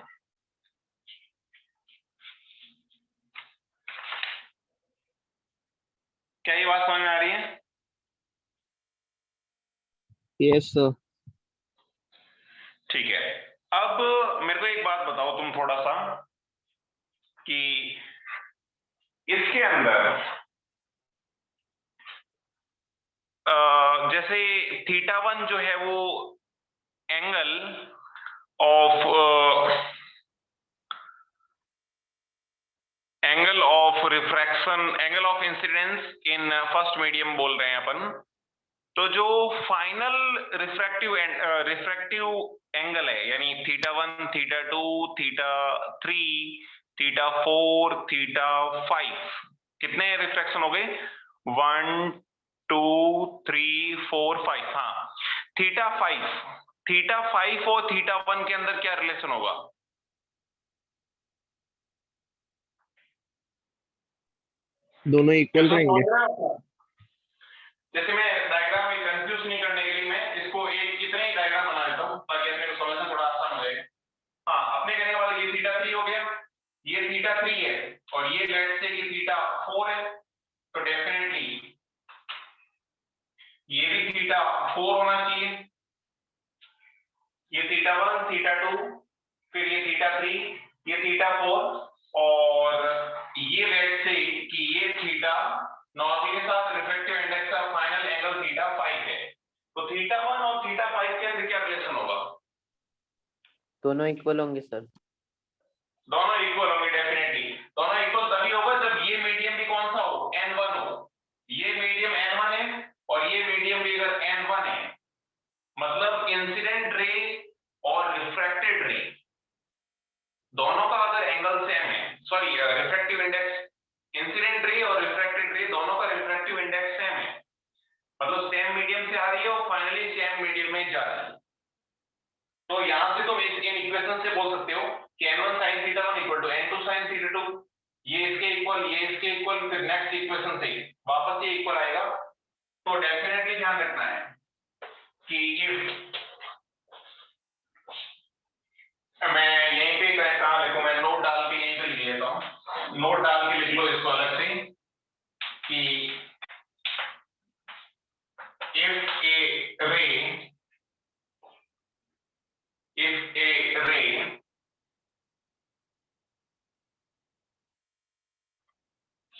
क्या ये बात समझ में आ रही है? Yes sir. ठीक है। अब मेरे को एक बात बताओ तुम थोड़ा सा कि इसके अंदर जैसे θ1 जो है वो angle of refraction, angle of incidence in first medium बोल रहे हैं अपन। तो जो फाइनल रिफ्रैक्टिव एंगल है यानी θ1, θ2, θ3, θ4, θ5, कितने रिफ्रैक्शन हो गए? 1 2 3 4 5। हाँ, θ5 और θ1 के अंदर क्या रिलेशन होगा? दोनों इक्वल रहेंगे। जैसे मैं डायग्राम में कंफ्यूज नहीं करने के लिए मैं इसको एक इतने ही डायग्राम बना देता हूं ताकि अपने को समझना थोड़ा आसान हो जाए। हाँ, अपने कहने वाला ये θ3 हो गया, ये θ3 है और ये लेट से ये θ4 है, तो डेफिनेटली ये भी θ4 होना चाहिए, ये θ1, θ2, फिर ये θ3, ये θ4 और ये लेट से कि ये θ0 के साथ रिफ्रैक्टिव इंडेक्स का फाइनल एंगल θ5 है। तो θ1 और θ5 के अंदर क्या रिलेशन होगा? दोनों इक्वल होंगे सर। दोनों इक्वल होंगे, डेफिनेटली दोनों इक्वल तभी होगा जब ये मीडियम भी कौन सा हो? n1 हो। ये मीडियम n1 है और ये मीडियम भी अगर n1 है, मतलब इंसिडेंट रे और रिफ्रैक्टेड रे दोनों का अगर एंगल सेम है, sorry refractive index, incident ray और रिफ्रैक्टेड रे दोनों का रिफ्रैक्टिव इंडेक्स सेम है, मतलब सेम मीडियम से आ रही है और फाइनली सेम मीडियम में जा रही है। तो यहां से तुम इन इक्वेशन से बोल सकते हो कि n1 sin θ1 = n2 sin θ2, ये इसके इक्वल, ये इसके इक्वल, फिर नेक्स्ट इक्वेशन से वापस ये इक्वल आएगा। तो डेफिनेटली ध्यान रखना है कि इफ, मैं यहीं पे कहाँ लिखूं, मैं नोट डाल के यहीं पे लिख लेता हूं, नोट डाल के लिख लो इसको अलग से कि if a ray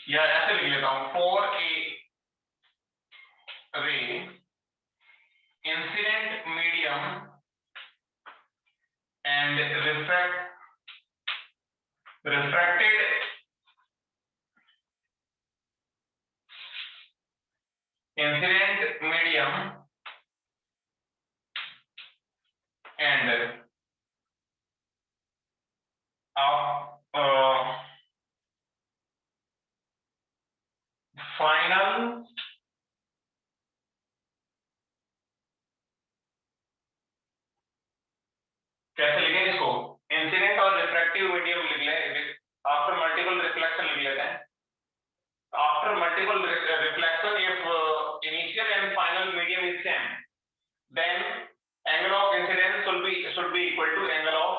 या ऐसे लिख लेता हूं, for a ray incident medium and refracted incident medium and final कैसे लिखें इसको, इंसिडेंट और रिफ्रैक्टिव मीडियम लिख लें, आफ्टर मल्टीपल रिफ्लेक्शन लिख लेते हैं, after multiple reflection if initial and final medium is same then angle of incidence should be equal to angle of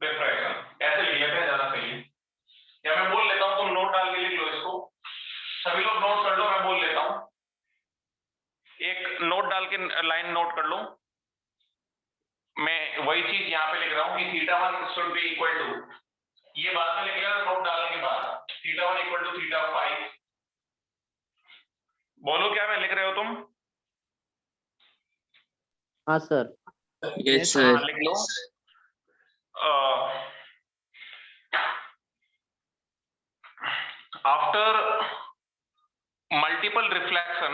refraction, ऐसे लिख लेते हैं, ज्यादा सही है। या मैं बोल लेता हूं, तुम नोट डाल के लिख लो इसको, सभी लोग नोट कर लो, मैं बोल लेता हूं, एक नोट डाल के लाइन नोट कर लो। मैं वही चीज यहाँ पे लिख रहा हूँ कि θ1 should be equal to, ये बाद में लिख लेना नोट डालने के बाद, θ1 equal to θ5। बोलो क्या मैं लिख रहे हो तुम? हाँ सर। Yes, sir. sir. हाँ लिख लो। After multiple reflection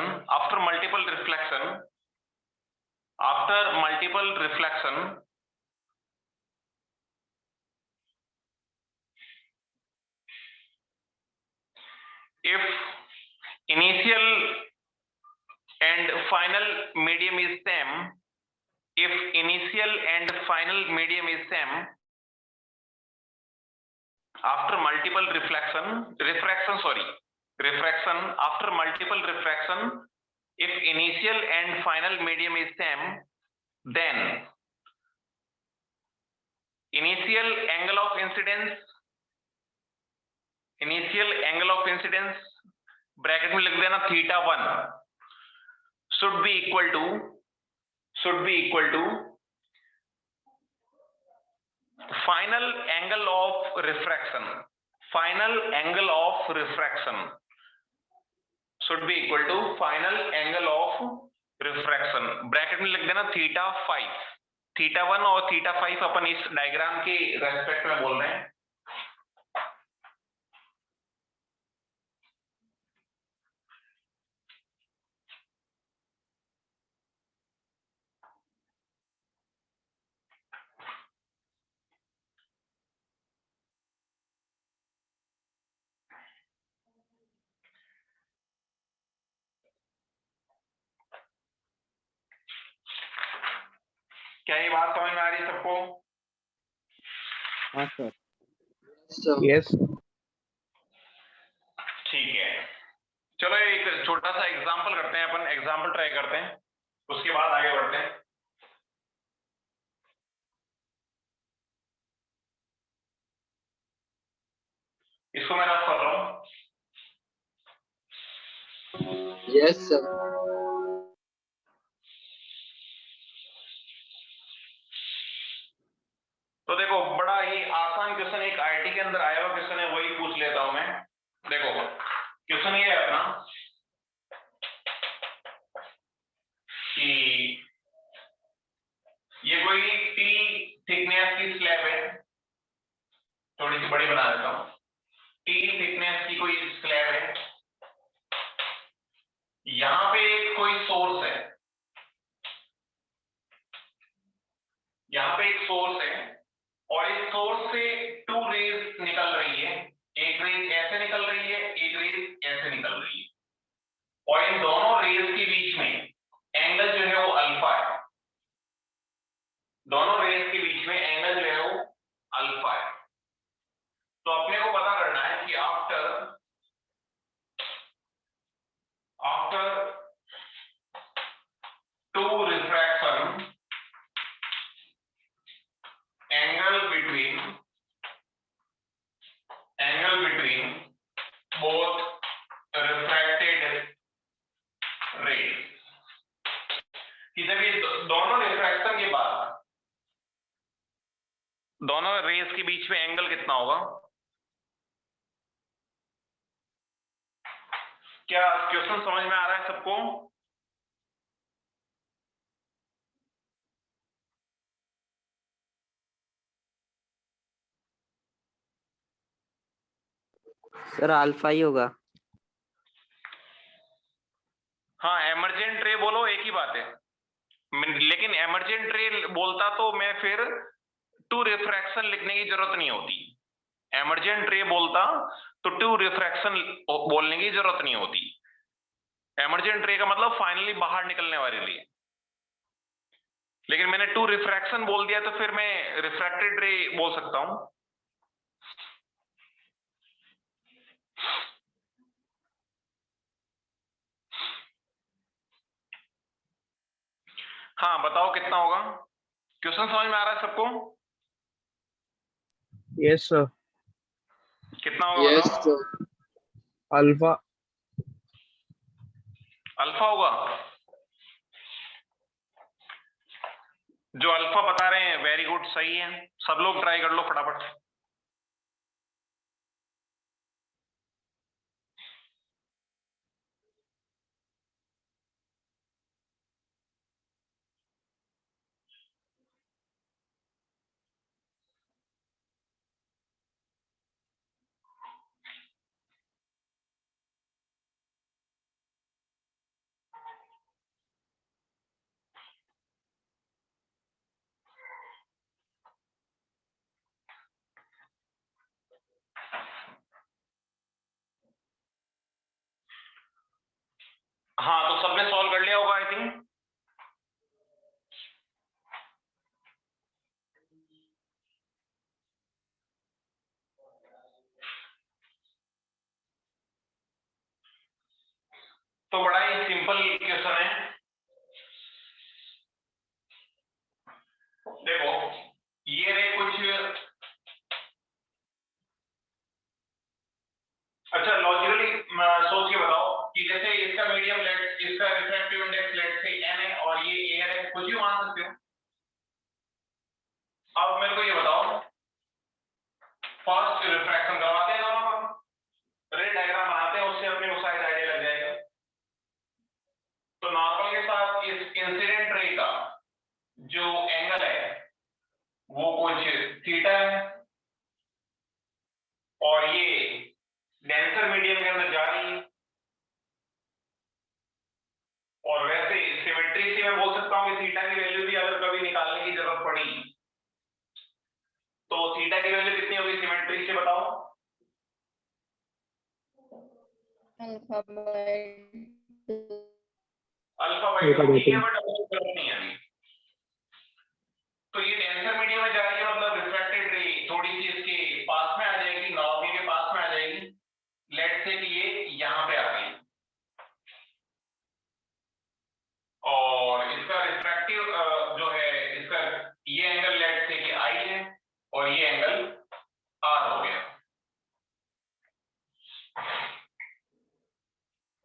if initial and final medium is same, after multiple refraction after multiple refraction, if initial and final medium is same, then initial angle of incidence bracket में लिख देना θ1 should be equal to final angle of refraction should be equal to final angle of refraction, bracket में लिख देना θ5। θ1 और θ5 अपन इस diagram के respect में बोल रहे हैं। क्या ये बात समझ में आ रही है सबको? हाँ सर। Yes. ठीक है, चलो एक छोटा सा एग्जांपल करते हैं, अपन एग्जांपल ट्राई करते हैं, उसके बाद आगे बढ़ते हैं। इसको मैं रफ कर रहा हूं। Yes, sir. तो देखो बड़ा ही आसान क्वेश्चन एक आईटी के अंदर आया हुआ क्वेश्चन है, वही पूछ लेता हूं मैं। देखो क्वेश्चन ये है अपना कि ये कोई टी थिकनेस की स्लैब है, थोड़ी सी बड़ी बना देता हूं, टी थिकनेस की कोई स्लैब है, यहां पे कोई सोर्स है, यहां पे एक सोर्स है और इस सोर्स से टू रेज निकल रही है, एक रेज ऐसे निकल रही है, एक रेज ऐसे निकल रही है, और इन दोनों रेज के बीच में एंगल जो है वो अल्फा है, दोनों रेज के बीच में एंगल जो है वो अल्फा है। तो अपने को पता करना है कि after after two refraction, angle between both refracted rays, कि जब ये दोनों रिफ्रैक्शन के बाद दोनों रेज के बीच में एंगल कितना होगा? क्या क्वेश्चन समझ में आ रहा है सबको? सर अल्फा ही होगा। हाँ, एमर्जेंट रे बोलो एक ही बात है, लेकिन एमर्जेंट रे बोलता तो मैं फिर टू रिफ्रैक्शन लिखने की जरूरत नहीं होती। एमर्जेंट रे बोलता तो टू रिफ्रैक्शन बोलने की जरूरत नहीं होती। एमर्जेंट रे का मतलब फाइनली बाहर निकलने वाली रे, लेकिन मैंने टू रिफ्रैक्शन बोल दिया तो फिर मैं रिफ्रैक्टेड रे बोल सकता हूं। हाँ बताओ कितना होगा? क्वेश्चन समझ में आ रहा है सबको? Yes sir. कितना होगा बताओ? अल्फा। अल्फा होगा। जो अल्फा बता रहे हैं वेरी गुड, सही है। सब लोग ट्राई कर लो फटाफट। हाँ तो सबने सॉल्व कर लिया होगा आई थिंक। तो बड़ा ही सिंपल क्वेश्चन है। देखो ये रे कुछ अच्छा लॉजिकली सोच के बताओ कि जैसे इसका मीडियम लेट, इसका रिफ्रैक्टिव इंडेक्स लेट से n है और ये एयर है, कुछ भी मान सकते हो। अब मेरे को ये बताओ, फर्स्ट रिफ्रैक्शन करवाते हैं दोनों का, रे डायग्राम बनाते हैं, उससे अपने को साइज आइडिया लग जाएगा। तो नॉर्मल के साथ इस इंसिडेंट रे का जो एंगल है वो कुछ थीटा है, और ये डेंसर मीडियम के अंदर जा रही है, और वैसे सिमेट्री से मैं बोल सकता हूँ कि थीटा की वैल्यू भी अगर कभी निकालने की जरूरत पड़ी तो थीटा की वैल्यू कितनी होगी सिमेट्री से बताओ? अल्फा बाई टू ठीक है, बट जरूरत नहीं है अभी। तो ये डेंसर मीडियम में जा रही है, मतलब रिफ्रैक्टेड रे थोड़ी सी इसके पास में आ जाएगी, नॉर्मल के पास में आ जाएगी। लेट्स से कि ये यहाँ पे आ गई, और इसका रिफ्रैक्टिव जो है इसका ये एंगल लेट्स से कि आई है, और ये एंगल आर हो गया।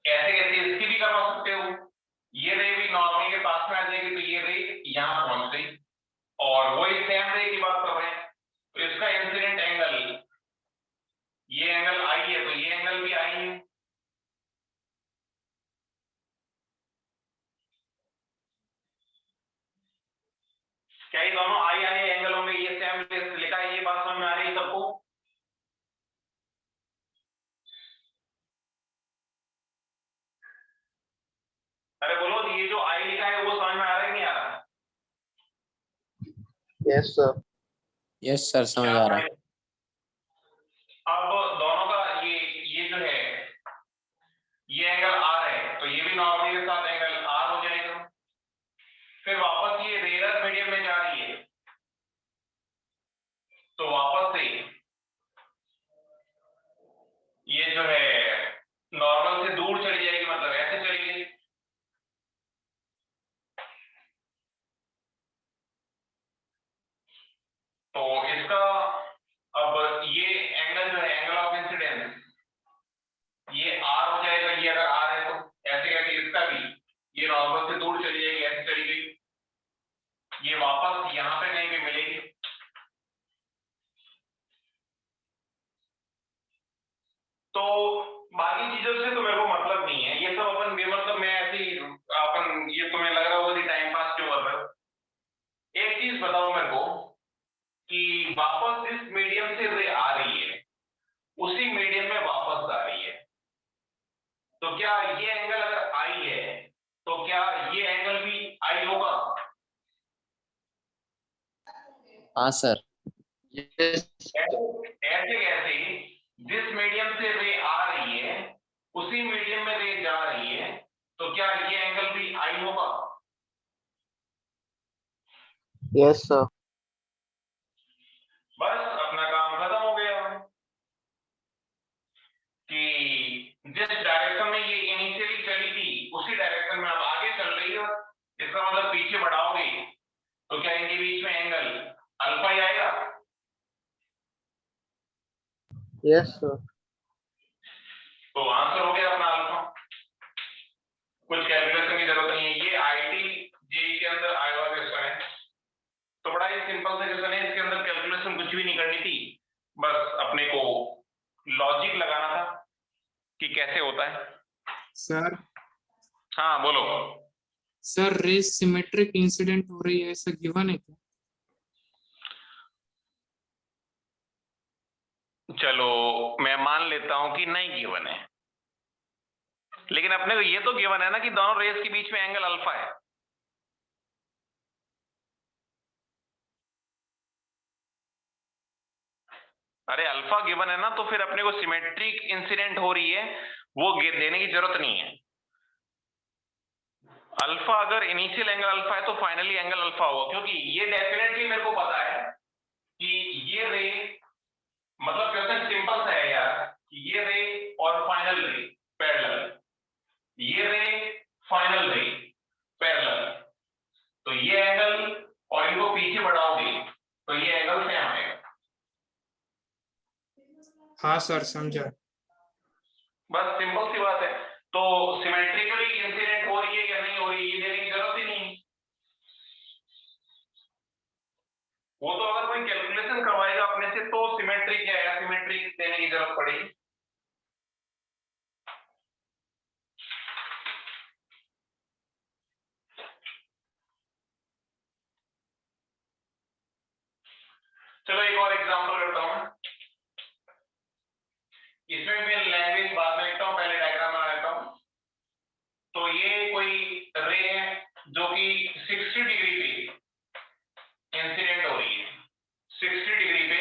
ऐसे कैसे इसकी भी करवा सकते हो, ये रे भी नॉर्मल के पास में आ जाएगी, तो ये रे यहाँ पहुंच गई, और वही सेम रे की बात कर रहे हैं, तो इसका इंसिडेंट एंगल ये एंगल आई है, तो ये एंगल भी आई है। क्या ये दोनों आई आई एंगल होंगे, ये सेम लिखा है, ये बात समझ में आ रही है सबको? अरे बोलो, ये जो आई लिखा है वो समझ में आ रहा है नहीं आ रहा? Yes sir. यस सर समझ आ रहा है। अब दोनों का ये जो है ये एंगल आर है, तो ये भी नॉर्मल के साथ एंगल आर हो जाएगा। फिर वापस ये रेयर मीडियम में जा रही है, तो वापस से ये जो है नॉर्मल से दूर चली जाएगी, मतलब ऐसे चली गई, तो इसका अब ये एंगल जो है एंगल ऑफ इंसिडेंस ये आर हो जाएगा, ये अगर आर है तो ऐसे करके इसका भी ये नॉर्मल से दूर चली जाएगी, ऐसे चली गई, ये वापस यहाँ पे कहीं भी मिलेगी। तो बाकी चीजों से तो मेरे को मतलब नहीं है, ये सब अपन बेमतलब मैं ऐसे ही अपन ये तुम्हें लग रहा होगा कि टाइम पास क्यों कर रहे हो। एक चीज बताओ मेरे को कि वापस जिस मीडियम से रे आ रही है उसी मीडियम में वापस आ रही है, तो क्या ये एंगल अगर आई है तो क्या ये एंगल भी आई होगा? हाँ सर। ऐसे कैसे जिस मीडियम से रे आ रही है उसी मीडियम में रे जा रही है, तो क्या ये एंगल भी आई होगा? Yes sir. बस अपना काम खत्म हो गया कि जिस डायरेक्शन में ये इनिशियली चली थी उसी डायरेक्शन में अब आगे चल रही है, इसका मतलब पीछे बढ़ाओगे तो क्या इनके बीच में एंगल अल्फा ही आएगा? Yes sir. तो आंसर हो गया अपना अल्फा। कुछ कैलकुलेशन की जरूरत नहीं है, ये आईटी जेई के अंदर आया हुआ क्वेश्चन है, तो बड़ा ही सिंपल सा क्वेश्चन है, इसके अंदर कैलकुलेशन कुछ भी नहीं करनी थी, बस अपने को लॉजिक लगाना था कि कैसे होता है। सर हाँ बोलो। सर रे सिमेट्रिक इंसिडेंट हो रही है ऐसा गिवन है क्या? चलो मैं मान लेता हूं कि नहीं गिवन है, लेकिन अपने को ये तो गिवन है ना कि दोनों रेस के बीच में एंगल अल्फा है। अरे अल्फा गिवन है ना, तो फिर अपने को सिमेट्रिक इंसिडेंट हो रही है वो देने की जरूरत नहीं है। अल्फा अगर इनिशियल एंगल अल्फा है तो फाइनली एंगल अल्फा होगा, क्योंकि ये डेफिनेटली मेरे को पता है कि ये रे, मतलब क्वेश्चन सिंपल सा है यार, कि ये रे और फाइनल रे पैरेलल, ये रे फाइनल रे पैरेलल, तो ये एंगल और इनको पीछे बढ़ाओगे तो ये एंगल सेम आएगा। हाँ सर समझा। बस सिंपल सी बात है। तो सिमेट्रिकली इंसिडेंट हो रही है या नहीं हो रही है ये देने की जरूरत ही नहीं, वो तो अगर कोई कैलकुलेशन करवाएगा अपने से तो सिमेट्रिक या एसिमेट्रिक देने की जरूरत पड़ेगी। चलो एक और एग्जांपल करता हूं, इसमें मैं लैंग्वेज बाद में लिखता हूं, पहले डायग्राम बना लेता हूं। तो ये कोई रे है जो कि 60 डिग्री पे इंसिडेंट हो रही है, 60 डिग्री पे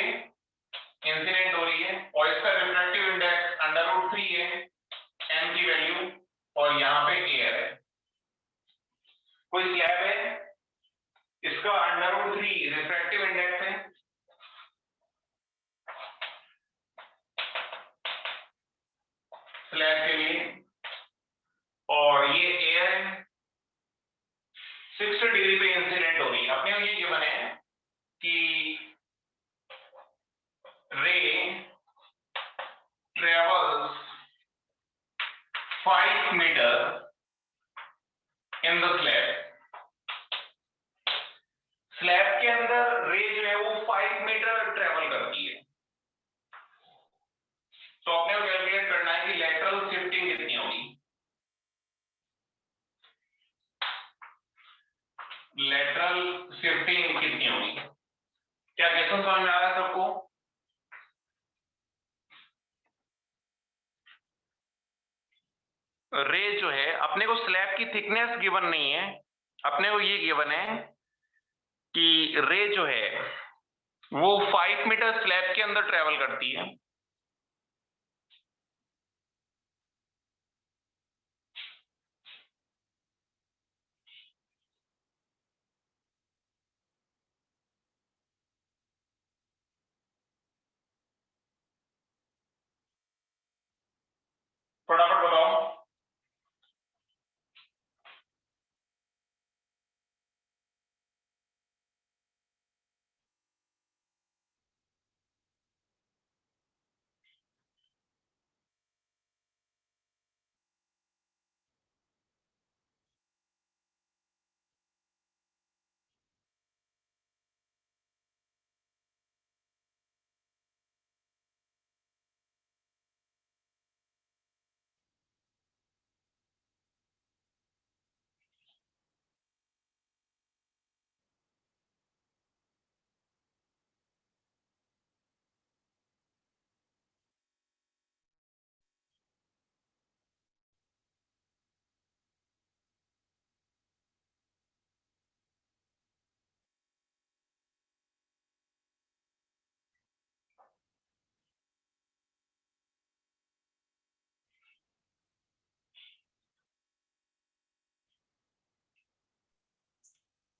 इंसिडेंट हो रही है और इसका रिफ्रैक्टिव इंडेक्स √3 है, m की वैल्यू, और यहाँ पे एयर है, कोई स्लैब है, इसका √3 रिफ्रैक्टिव इंडेक्स है, स्लैब के लिए, और ये एयर है, 60 डिग्री पे इंसिडेंट हो रही है। अपने को ये गिवन है कि ray travels 5 metre in the slab, slab के अंदर रे जो है वो 5 मीटर ट्रेवल करती है, तो अपने को कैलकुलेट करना है कि लेटरल शिफ्टिंग कितनी होगी, लेटरल शिफ्टिंग कितनी होगी। क्या क्वेश्चन समझ में आ रहा है सबको? रे जो है, अपने को स्लैब की थिकनेस गिवन नहीं है, अपने को ये गिवन है कि रे जो है वो 5 मीटर स्लैब के अंदर ट्रेवल करती है, फटाफट बताओ।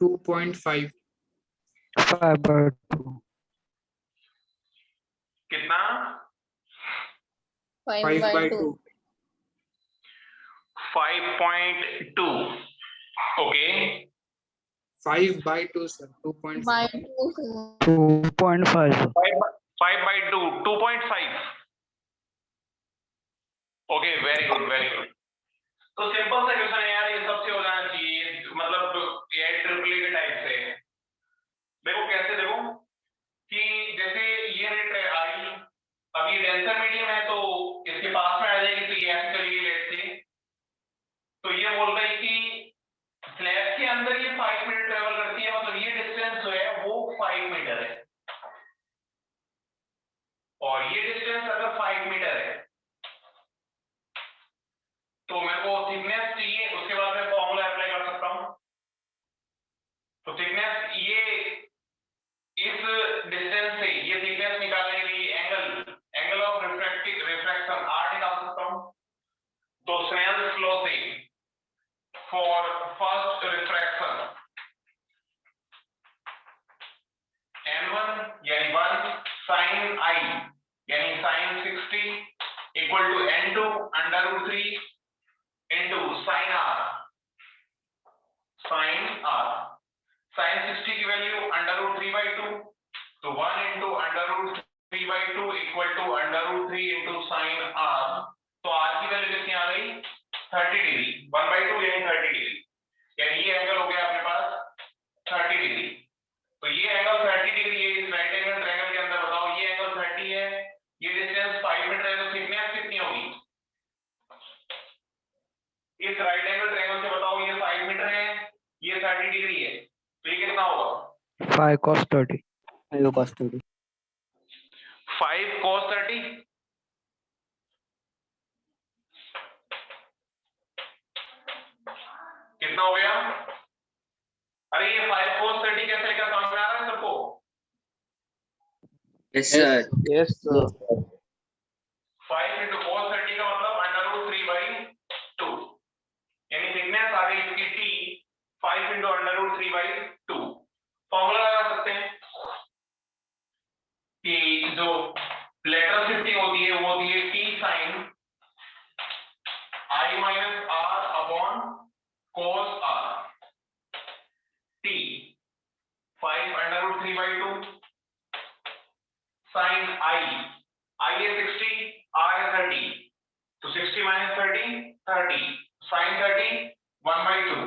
2.5 5/2 कितना? 5/2 5.2 okay 5/2 sir 2.5 2.5 5/2 2.5 okay very good तो सिंपल सा क्वेश्चन है यार, ये सबसे हो जाना चाहिए, मतलब ये ट्रिपल के टाइप से। देखो कैसे, देखो कि जैसे ये रेट है आई, अब ये डेंसर मीडियम है तो इसके पास में आ जाएगी, तो ये ऐसे चलेगी लेट से। तो ये बोल रही कि स्लैब के अंदर ये 5 मीटर ट्रेवल करती है, मतलब ये डिस्टेंस जो है वो 5 मीटर है, और ये डिस्टेंस अगर 5 मीटर है तो मेरे को थिकनेस चाहिए, उसके बाद मैं फॉर्मूला अप्लाई कर सकता हूं। तो थिकनेस, ये इस डिस्टेंस से ये थिकनेस निकालने के लिए एंगल ऑफ रिफ्रैक्शन आर निकाल सकता हूं। तो स्नेल्स लॉ से फॉर फर्स्ट रिफ्रैक्शन n1 यानी 1 sin i यानी sin 60 equal to n2 √3 into sin r sin 60 की वैल्यू √3/2, तो 1 into √3/2 equal to √3 into sin r। तो r की वैल्यू कितनी आ गई? 30 डिग्री, 1/2 यानी 30 डिग्री, यानी ये एंगल हो गया आपके पास 30 डिग्री। तो ये एंगल 30 डिग्री है इस राइट एंगल ट्रायंगल के अंदर। बताओ ये एंगल 30 है, ये डिस्टेंस 5 मीटर है, तो थिकनेस कितनी होगी इस राइट एंगल ट्रायंगल से? बताओ ये 5 मीटर है, ये 30 डिग्री है, तो ये कितना होगा? 5 cos 30 5 cos 30 5 cos 30 कितना हो गया? अरे ये 5 cos 30 कैसे लिखा, समझ में आ रहा है सबको? Yes, sir. yes sir. 5 into cos 30 का मतलब √3/2, यानी थिकनेस आ गई इसकी t, 5 into √3/2। फॉर्मूला लगा सकते हैं कि जो लेटरल शिफ्टिंग होती है वो होती है t sin i minus r upon cos r, t 5 √3/2 sin i है 60, r है 30, तो 60 minus 30 30 sin 30 1/2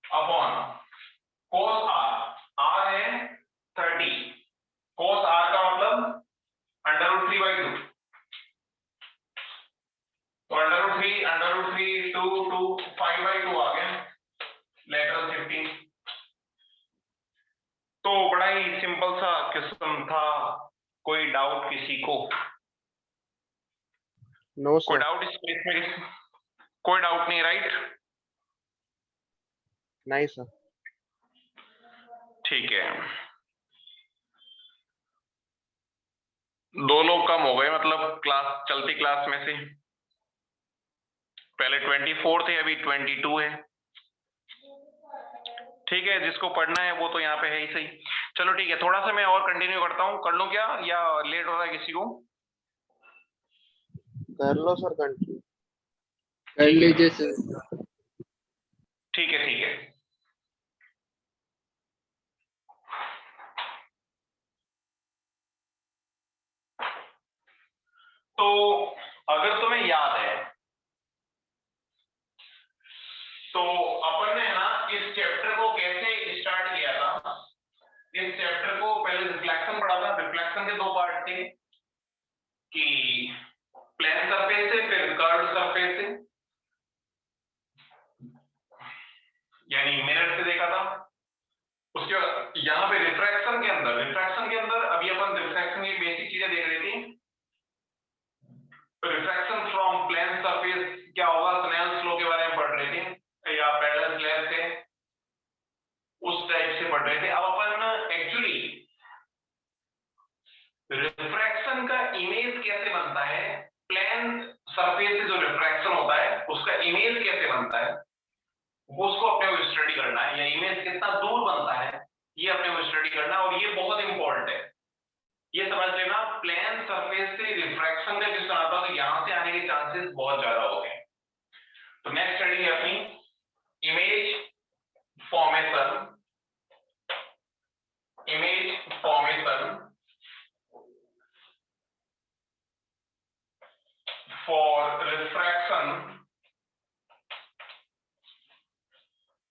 upon cos r है 30, cos r का मतलब √3/2, तो √3 2 5/2 आ गया लेटरल शिफ्टिंग। तो बड़ा ही सिंपल सा क्वेश्चन था, कोई डाउट किसी को? No कोई sir. डाउट इस केस में? कोई डाउट नहीं, राइट? नहीं sir. ठीक है, 2 लोग कम हो गए, मतलब क्लास चलती क्लास में से पहले 24 थे, अभी 22 है। ठीक है, जिसको पढ़ना है वो तो यहाँ पे है ही सही। चलो ठीक है, थोड़ा सा मैं और कंटिन्यू करता हूँ, कर लूं क्या या लेट हो रहा है किसी को? कर लो सर कंटिन्यू। कर लीजिए सर। ठीक है तो अगर तुम्हें याद है तो अपन ने ना इस चैप्टर को कैसे स्टार्ट किया था। इस चैप्टर को पहले रिफ्लेक्शन पढ़ा था, रिफ्लेक्शन के 2 पार्ट थे कि प्लेन सरफेस से फिर कर्व्ड सरफेस से, यानी मिरर से देखा था। उसके बाद यहाँ पे रिफ्रैक्शन के अंदर अभी अपन रिफ्रैक्शन की बेसिक चीजें देख रहे थे। रिफ्रैक्शन फ्रॉम प्लेन सरफेस क्या होगा, स्नेल्स लॉ के बारे में पढ़ रहे थे या पैरेलल स्लैब से, उस टाइप से पढ़ रहे थे। अब अपन एक्चुअली रिफ्रैक्शन का इमेज कैसे बनता है, प्लेन सरफेस से जो रिफ्रैक्शन होता है उसका इमेज कैसे बनता है उसको अपने को स्टडी करना है, या इमेज कितना दूर बनता है ये अपने को स्टडी करना है। और ये बहुत इंपॉर्टेंट है, ये समझ लेना। प्लेन सरफेस से रिफ्रैक्शन का क्वेश्चन आता है तो यहां से आने के चांसेस बहुत ज्यादा होते हैं। तो नेक्स्ट स्टडी है अपनी image formation. Image formation for refraction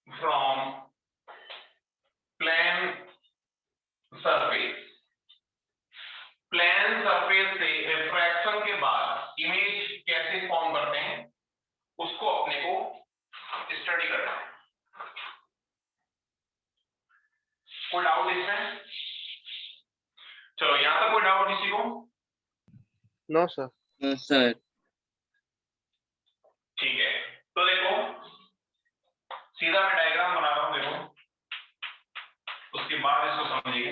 from plane surface. Plane surface से रिफ्रैक्शन के बाद इमेज कैसे फॉर्म करते हैं उसको अपने को स्टडी करना है। कोई डाउट इसमें? चलो यहां तक कोई डाउट किसी को? No sir. सर ठीक है, तो देखो सीधा मैं डायग्राम बना रहा हूं, देखो उसके बाद इसको समझिए।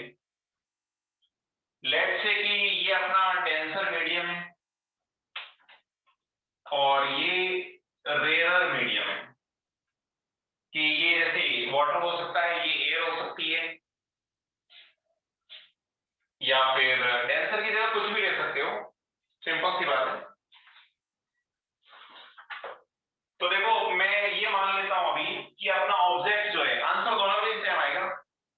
लेट्स से कि ये अपना डेंसर मीडियम है और ये रेयर मीडियम है, कि ये जैसे वाटर हो सकता है, ये एयर हो सकती है, या फिर डेंसर की जगह कुछ भी ले सकते हो, सिंपल सी बात है। तो देखो मैं ये मान लेता हूं अभी कि अपना ऑब्जेक्ट जो है, आंसर दोनों में सेम आएगा।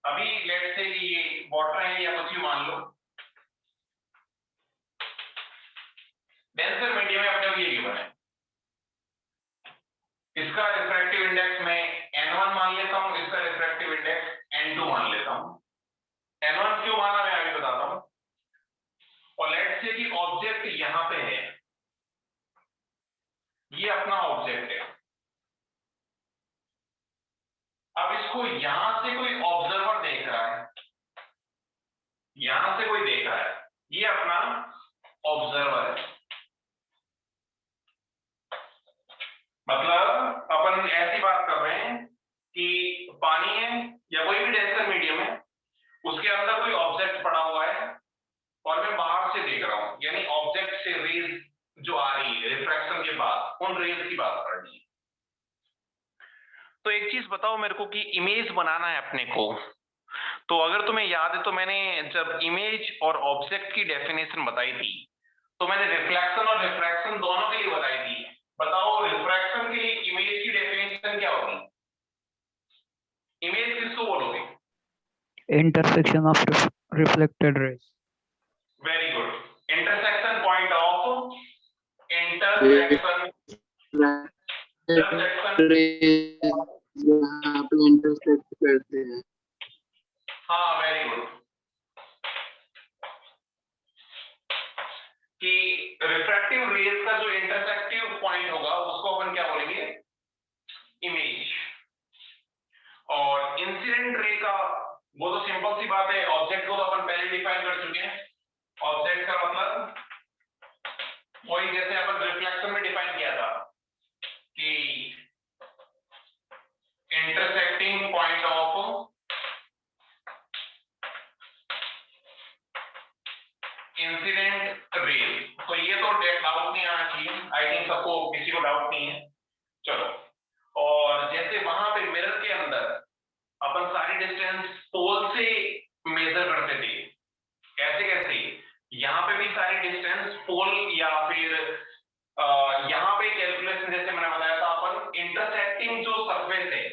अभी लेट्स से कि ये वाटर है या कुछ भी मान लो, डेंसर मीडियम में अपने को ये गिवन है। इसका रिफ्रैक्टिव इंडेक्स मैं n1 मान लेता हूं, इसका रिफ्रैक्टिव इंडेक्स n2 मान लेता हूं। n1 क्यों माना मैं अभी बताता हूं। और लेट्स से कि ऑब्जेक्ट यहां पे है, ये अपना ऑब्जेक्ट है। अब इसको यहां से कोई ऑब्जर्वर देख रहा है, यहां से कोई देख रहा है, ये अपना ऑब्जर्वर है। मतलब अपन ऐसी बात कर रहे हैं कि पानी है या कोई भी डेंसर मीडियम है, उसके अंदर कोई ऑब्जेक्ट पड़ा हुआ है और मैं बाहर से देख रहा हूं, यानी ऑब्जेक्ट से रेज जो आ रही है रिफ्रैक्शन के बाद, उन रेज की बात कर रही है। तो एक चीज बताओ मेरे को कि इमेज बनाना है अपने को, तो अगर तुम्हें याद है तो मैंने जब इमेज और ऑब्जेक्ट की डेफिनेशन बताई थी तो मैंने रिफ्लेक्शन और रिफ्रैक्शन दोनों के लिए बताई थी। बताओ रिफ्रैक्शन के लिए इमेज की डेफिनेशन क्या होगी? इमेज किसको बोलोगे? intersection of reflected rays. Very good, intersection point of intersection यहाँ पे इंटरसेक्ट करते हैं। हाँ वेरी गुड, कि रिफ्रैक्टिव रेज का जो इंटरसेक्टिव पॉइंट होगा उसको अपन क्या बोलेंगे? इमेज। और इंसिडेंट रे का वो तो सिंपल सी बात है, ऑब्जेक्ट को तो अपन पहले डिफाइन कर चुके हैं। ऑब्जेक्ट का मतलब वही जैसे अपन रिफ्लेक्शन में डिफाइन किया था कि intersecting point of incident ray. तो ये तो डाउट नहीं आना चाहिए, आई थिंक सबको किसी को डाउट नहीं है। चलो, और जैसे वहां पे मिरर के अंदर अपन सारी डिस्टेंस पोल से मेजर करते थे, कैसे कैसे यहाँ पे भी सारी डिस्टेंस पोल या फिर यहाँ पे कैलकुलेशन जैसे मैंने बताया था, अपन इंटरसेक्टिंग जो सरफेस है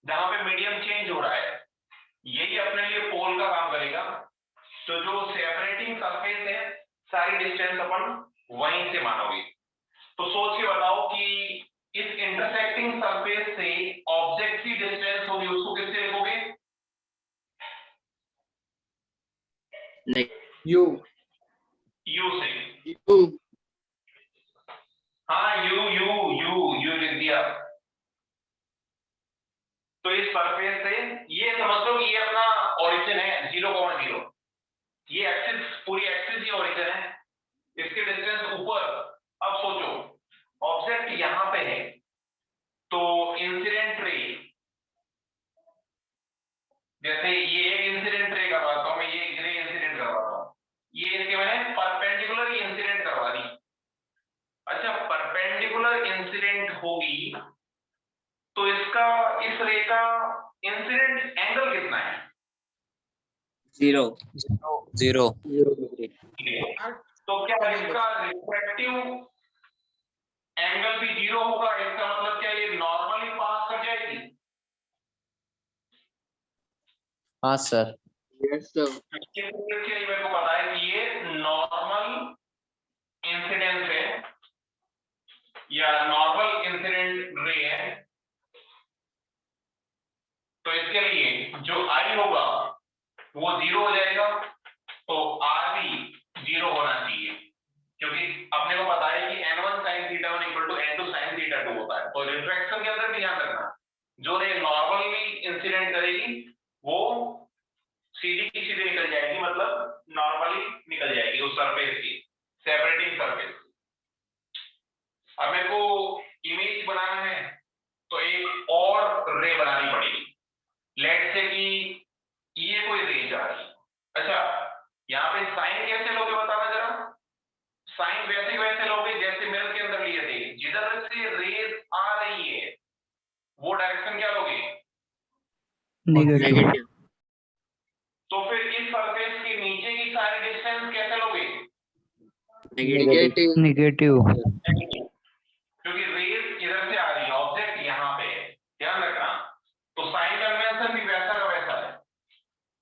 जहां पे मीडियम चेंज हो रहा है, यही अपने लिए पोल का काम करेगा। तो जो सेपरेटिंग सरफेस है सारी डिस्टेंस अपन वहीं से मानोगे। तो सोच के बताओ कि इस इंटरसेक्टिंग सरफेस से ऑब्जेक्ट की डिस्टेंस होगी, उसको किससे लिखोगे? यू यू से। यू हाँ यू यू यू यू लिख दिया। तो इस सरफेस से ये समझ लो कि ये अपना ओरिजिन है 0,0, ये एक्सिस, पूरी एक्सिस ये ओरिजिन है, इसके डिस्टेंस ऊपर। अब सोचो ऑब्जेक्ट यहां पे है तो इंसिडेंट रे, जैसे ये एक इंसिडेंट रे करवाता हूं मैं, ये रे इंसिडेंट करवाता हूं, ये इसके मैंने परपेंडिकुलर इंसिडेंट करवा दी। अच्छा परपेंडिकुलर इंसिडेंट होगी तो इसका इस रे का इंसिडेंट एंगल कितना है? 0 0 तो क्या इसका रिफ्रैक्टिव एंगल भी 0 होगा? इसका मतलब क्या ये नॉर्मली पास कर जाएगी? हाँ सर। Yes sir. इसके लिए मेरे को पता है कि ये नॉर्मल इंसिडेंस है या नॉर्मल इंसिडेंट रे है। तो इसके लिए जो आई होगा वो 0 हो जाएगा, तो आर भी 0 होना चाहिए, क्योंकि अपने को पता है कि n1 sin theta 1 equal to n2 sin theta 2 होता है। तो रिफ्रैक्शन के अंदर भी ध्यान रखना, जो रे नॉर्मली इंसिडेंट करेगी वो सीधी की सीधी निकल जाएगी, मतलब नॉर्मली निकल जाएगी उस सरफेस की, सेपरेटिंग सरफेस। अब मेरे को इमेज बनाना है तो एक और रे बनानी पड़ेगी। लेट्स से कि ये कोई रे जा रही है। अच्छा, यहाँ पे साइन कैसे लोगे बताना जरा। साइन वैसे लोगे जैसे मिरर के अंदर लिए थे, जिधर से रेज आ रही है वो डायरेक्शन क्या लोगे? नेगेटिव। तो फिर इस सरफेस के नीचे की सारी डिस्टेंस कैसे लोगे? नेगेटिव। नेगेटिव। क्योंकि रेज इधर से आ रही है, ऑब्जेक्ट यहाँ पे है, ध्यान रखना। तो साइन कन्वेंशन भी वैसा का वैसा है,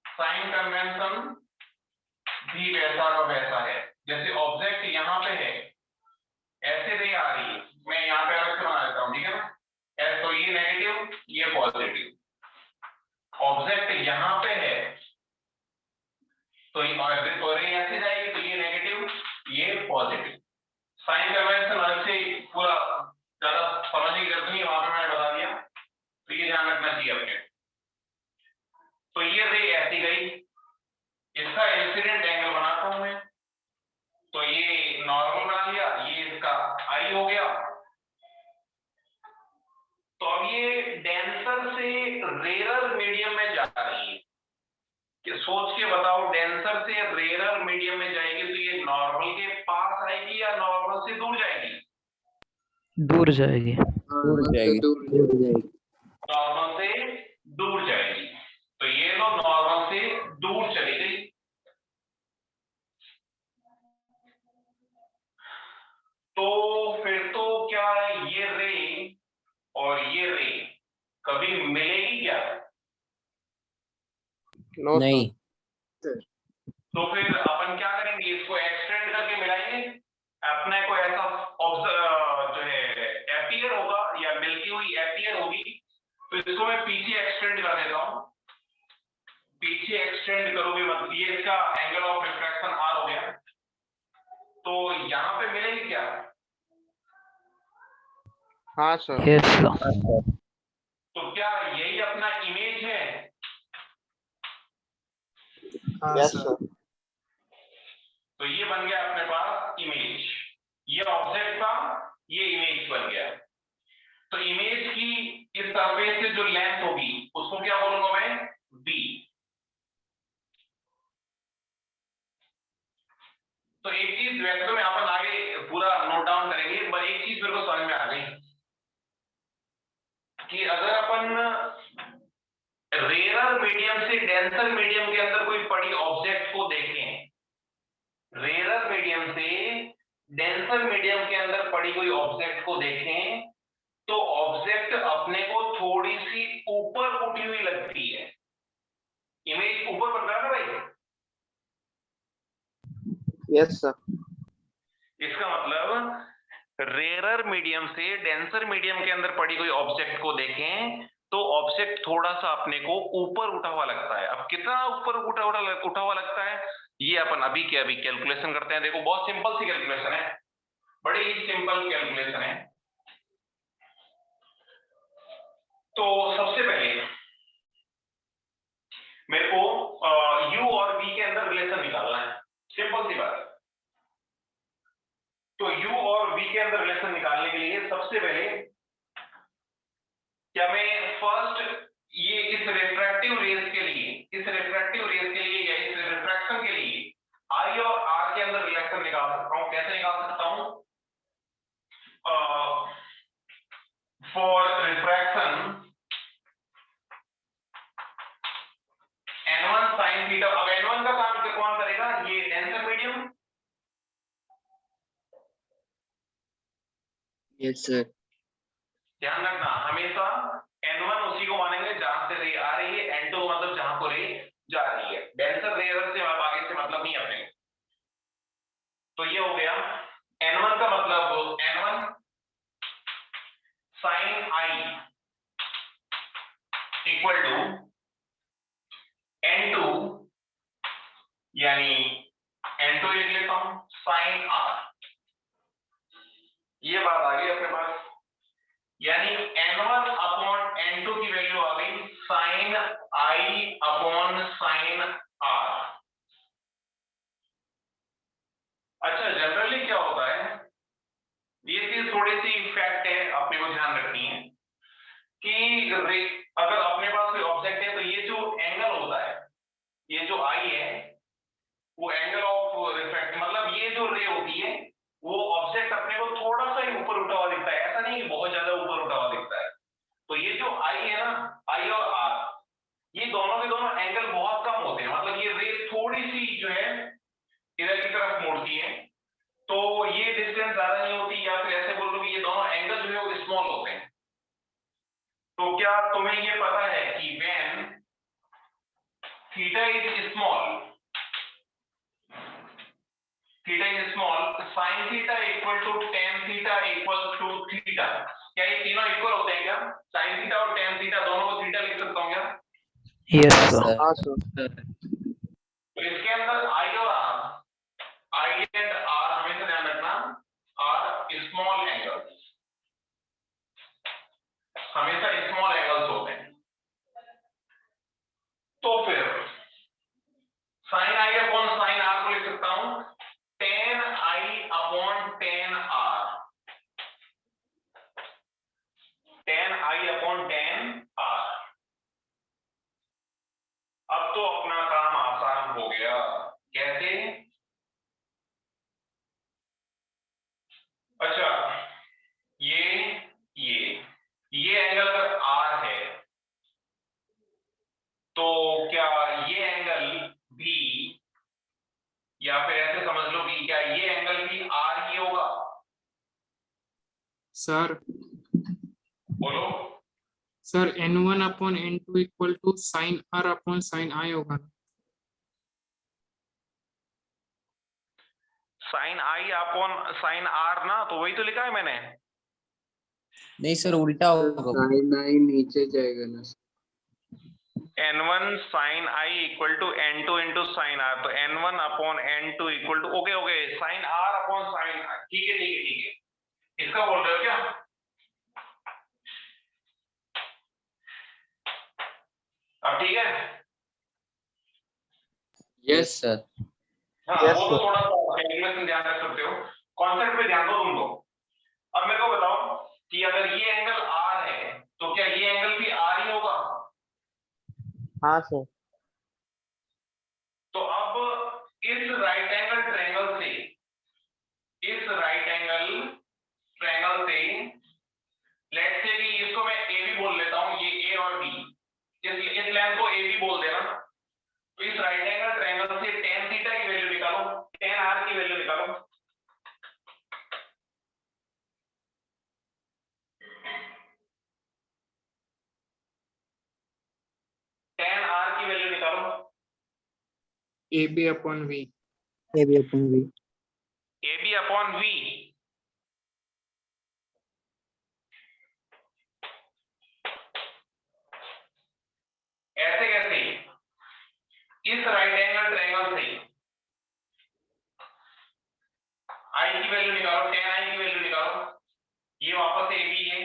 साइन कन्वेंशन भी वैसा का वैसा है। जैसे ऑब्जेक्ट यहाँ पे है, ऐसे रे आ रही है, मैं यहाँ पे अलग से बना देता हूँ, ठीक है ना। तो ये नेगेटिव, ये पॉजिटिव। ऑब्जेक्ट यहाँ पे है तो रे ऐसे जाएगी, तो ये नेगेटिव, ये पॉजिटिव। साइन कन्वेंशन अलग से पूरा ज्यादा समझने की जरूरत नहीं है, वहां पे मैंने बता दिया, तो ये ध्यान रखना चाहिए आपके। तो ये रे ऐसी गई, इसका इंसिडेंट एंगल बनाता हूं मैं, तो ये नॉर्मल बना लिया, ये इसका आई हो गया। तो अब ये डेंसर से रेरर मीडियम में जा रही है, कि सोच के बताओ, डेंसर से रेरर मीडियम में जाएगी तो ये नॉर्मल के पास आएगी या नॉर्मल से दूर जाएगी? दूर जाएगी। दूर जाएगी। नॉर्मल से दूर जाएगी, तो ये लो नॉर्मल से दूर चली गई। तो फिर तो क्या है, ये रे और ये रे कभी मिलेगी क्या? नहीं। तो फिर अपन क्या करेंगे, इसको एक्सटेंड करके मिलाएंगे। अपने को ऐसा जो है एपियर होगा या मिलती हुई एपियर होगी, तो इसको मैं पीछे एक्सटेंड कर देता हूं। पीछे एक्सटेंड करोगे मतलब ये इसका एंगल ऑफ रिफ्रैक्शन आर हो गया, तो यहां पे मिलेगी क्या? हाँ सर। Yes sir. तो क्या यही अपना इमेज है? Yes sir. तो ये बन गया अपने पास इमेज, ये ऑब्जेक्ट था, ये इमेज बन गया। तो इमेज की इस सरफेस से जो लेंथ होगी उसको क्या बोलूंगा मैं? बी। तो एक चीज वैसे तो मैं अपन आगे पूरा नोट डाउन करेंगे, पर एक चीज मेरे को समझ में आ गई कि अगर अपन रेरर मीडियम से डेंसर मीडियम के अंदर कोई पड़ी ऑब्जेक्ट को देखें, रेरर मीडियम से डेंसर मीडियम के अंदर पड़ी कोई ऑब्जेक्ट को देखें, तो ऑब्जेक्ट अपने को थोड़ी सी ऊपर उठी हुई लगती है। इमेज ऊपर बन रहा है ना भाई? Yes sir. इसका मतलब रेरर मीडियम से डेंसर मीडियम के अंदर पड़ी कोई ऑब्जेक्ट को देखें तो ऑब्जेक्ट थोड़ा सा अपने को ऊपर उठा हुआ लगता है। अब कितना ऊपर उठा हुआ लगता है, ये अपन अभी के अभी कैलकुलेशन करते हैं। देखो बहुत सिंपल सी कैलकुलेशन है, बड़ी ही सिंपल कैलकुलेशन है। तो सबसे पहले मेरे को u और v के अंदर रिलेशन निकालना है, सिंपल सी बात है। तो u और v के अंदर रिलेशन निकालने के लिए सबसे पहले क्या मैं फर्स्ट ये इस रिफ्रैक्टिव रेज के लिए या इस रिफ्रैक्शन के लिए I और R के अंदर रिलेशन निकाल सकता हूं। कैसे निकाल सकता हूं? for refraction n1 sin theta। अब n1 का काम कौन करेगा? ये डेंसर मीडियम। Yes sir. ध्यान रखना हमेशा n1 उसी को मानेंगे जहां से रे आ रही है, n2 मतलब जहां को रे जा रही है। डेंसर रेयर से आप आगे से मतलब नहीं अपने। तो ये हो गया n1 का मतलब n1 sin i equal to n2 यानी n2 लिख लेता हूं sin r। ये बात आ गई अपने पास, यानी n1 अपॉन n2 की वैल्यू आ गई sin i upon sin r। अच्छा, जनरली क्या होता है, ये चीज थोड़ी सी फैक्ट है अपने को ध्यान रखनी है कि अगर अपने पास कोई ऑब्जेक्ट है तो ये जो एंगल होता है, ये जो आई है वो एंगल ऑफ रिफ्रैक्ट, मतलब ये जो रे होती है वो ऑब्जेक्ट अपने को थोड़ा सा ही ऊपर उठा हुआ दिखता है, ऐसा नहीं कि बहुत ज्यादा ऊपर उठा हुआ दिखता है। तो ये जो आई है ना, आई और आर, ये दोनों के दोनों एंगल बहुत कम होते हैं, मतलब ये रे थोड़ी सी जो है इधर की तरफ मुड़ती है, तो ये डिस्टेंस ज्यादा नहीं होती, या फिर ऐसे बोल लो कि ये दोनों एंगल जो है वो स्मॉल होते हैं। तो क्या तुम्हें ये पता है कि when theta is small, theta is small, sine theta equal to tan theta equal to theta, क्या ये तीनों इक्वल होते हैं क्या? साइन थीटा और टेन थीटा दोनों को थीटा लिख सकता हूं क्या? Yes sir. हाँ सर। तो इसके अंदर आई और आर, आई एंड आर हमेशा ध्यान रखना, आर स्मॉल एंगल्स, हमेशा स्मॉल एंगल्स होते हैं। तो फिर sine i upon sine r को लिख सकता हूं tan i upon tan r, tan i upon tan r. अब तो अपना काम आसान हो गया। कैसे? अच्छा, ये एंगल अगर आर है तो क्या ये एंगल भी, या फिर ऐसे समझ लो कि क्या ये एंगल भी आर ही होगा? सर बोलो। Sir n1 upon n2 equal to sine r upon sine i होगा। Sine i upon sine r ना, तो वही तो लिखा है मैंने। नहीं सर, उल्टा होगा। साइन आई नीचे जाएगा ना। n1 sin i equal to n2 into sine r, तो n1 upon n2 equal to, okay okay, sine r upon sine r, ठीक है ठीक है ठीक है। इसका बोल रहे हो क्या? अब ठीक है। Yes sir. हाँ, Yes, वो तो sir. थोड़ा सा कैलकुलेशन ध्यान रख सकते हो, कॉन्सेप्ट पे ध्यान दो तुम लोग। अब मेरे को बताओ कि अगर ये एंगल r है तो क्या ये एंगल भी r ही होगा? हाँ सर। तो अब इस राइट एंगल ट्रायंगल से, इस राइट एंगल ट्रायंगल से लेट्स से कि इसको मैं ए बी बोल लेता हूं, ये ए और बी, इस लेंथ को ए बी बोल देना। तो इस राइट एंगल ट्रायंगल से tan थीटा की वैल्यू निकालो, tan r की वैल्यू निकालो। tan r की वैल्यू निकालो। ab upon v। A b upon v. ab upon v, ऐसे कैसे? इस राइट एंगल ट्रायंगल से i की वैल्यू निकालो, tan i की वैल्यू निकालो, ये वापस ab है,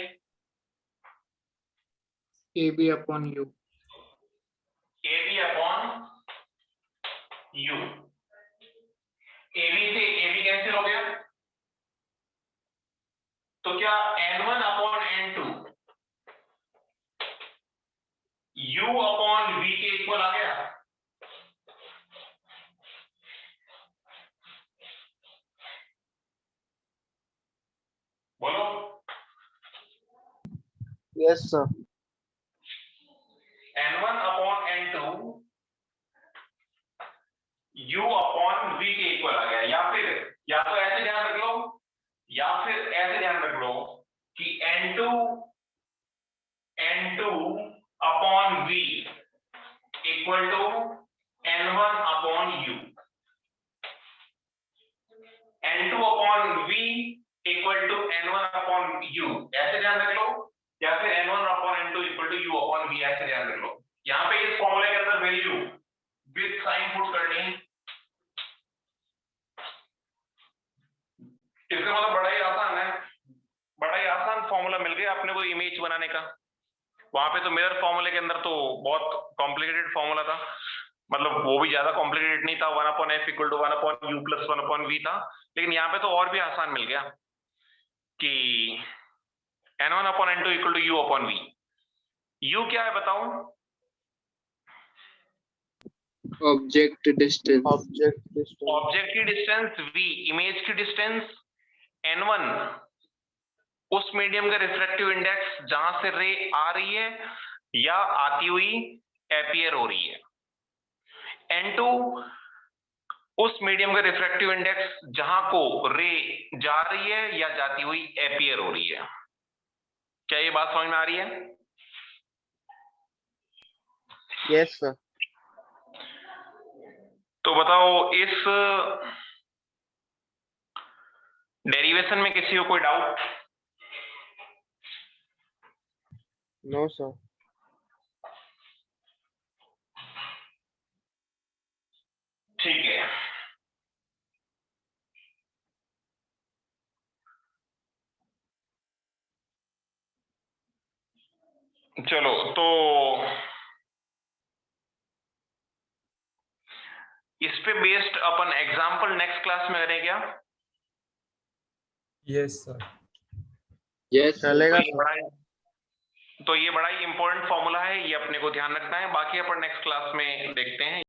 ab upon u। ab upon u, ab से ab कैंसिल हो गया, तो क्या n1 अपॉन n2 u अपॉन v के इक्वल आ गया? बोलो। Yes sir. N1 upon N2 U upon V के इक्वल आ गया, या तो ऐसे ध्यान रख लो या फिर ऐसे ध्यान रख लो कि N2 upon V equal to N1 upon U, N2 upon V equal to N1 upon U, ऐसे ध्यान रख लो, या फिर N1 upon N2 equal to U upon V, ऐसे ध्यान रख लो। यहाँ पे इस फॉर्मूले के अंदर वैल्यू विद साइन पुट करनी है। इसका मतलब बड़ा ही आसान है, बड़ा ही आसान फॉर्मूला मिल गया अपने को इमेज बनाने का। वहां पे तो मिरर फॉर्मूले के अंदर तो बहुत कॉम्प्लिकेटेड फॉर्मूला था, मतलब वो भी ज्यादा कॉम्प्लिकेटेड नहीं था, 1 upon f equal to 1 upon u plus 1 upon v था। लेकिन यहाँ पे तो और भी आसान मिल गया कि N1 upon N2 equal to U अपॉन V। U क्या है बताऊं? Object distance. ऑब्जेक्ट की डिस्टेंस, V इमेज की डिस्टेंस, N1 उस मीडियम का रिफ्रैक्टिव इंडेक्स जहां से रे आ रही है या आती हुई अपीयर हो रही है, N2 उस मीडियम का रिफ्रैक्टिव इंडेक्स जहां को रे जा रही है या जाती हुई अपीयर हो रही है। क्या ये बात समझ में आ रही है? Yes sir. तो बताओ इस डेरिवेशन में किसी को कोई डाउट? No sir. ठीक है, चलो तो इस पे बेस्ड अपन एग्जांपल नेक्स्ट क्लास में करें क्या? Yes sir. यस चलेगा तो ये बड़ा ही इंपॉर्टेंट फॉर्मूला है, ये अपने को ध्यान रखना है। बाकी अपन नेक्स्ट क्लास में देखते हैं।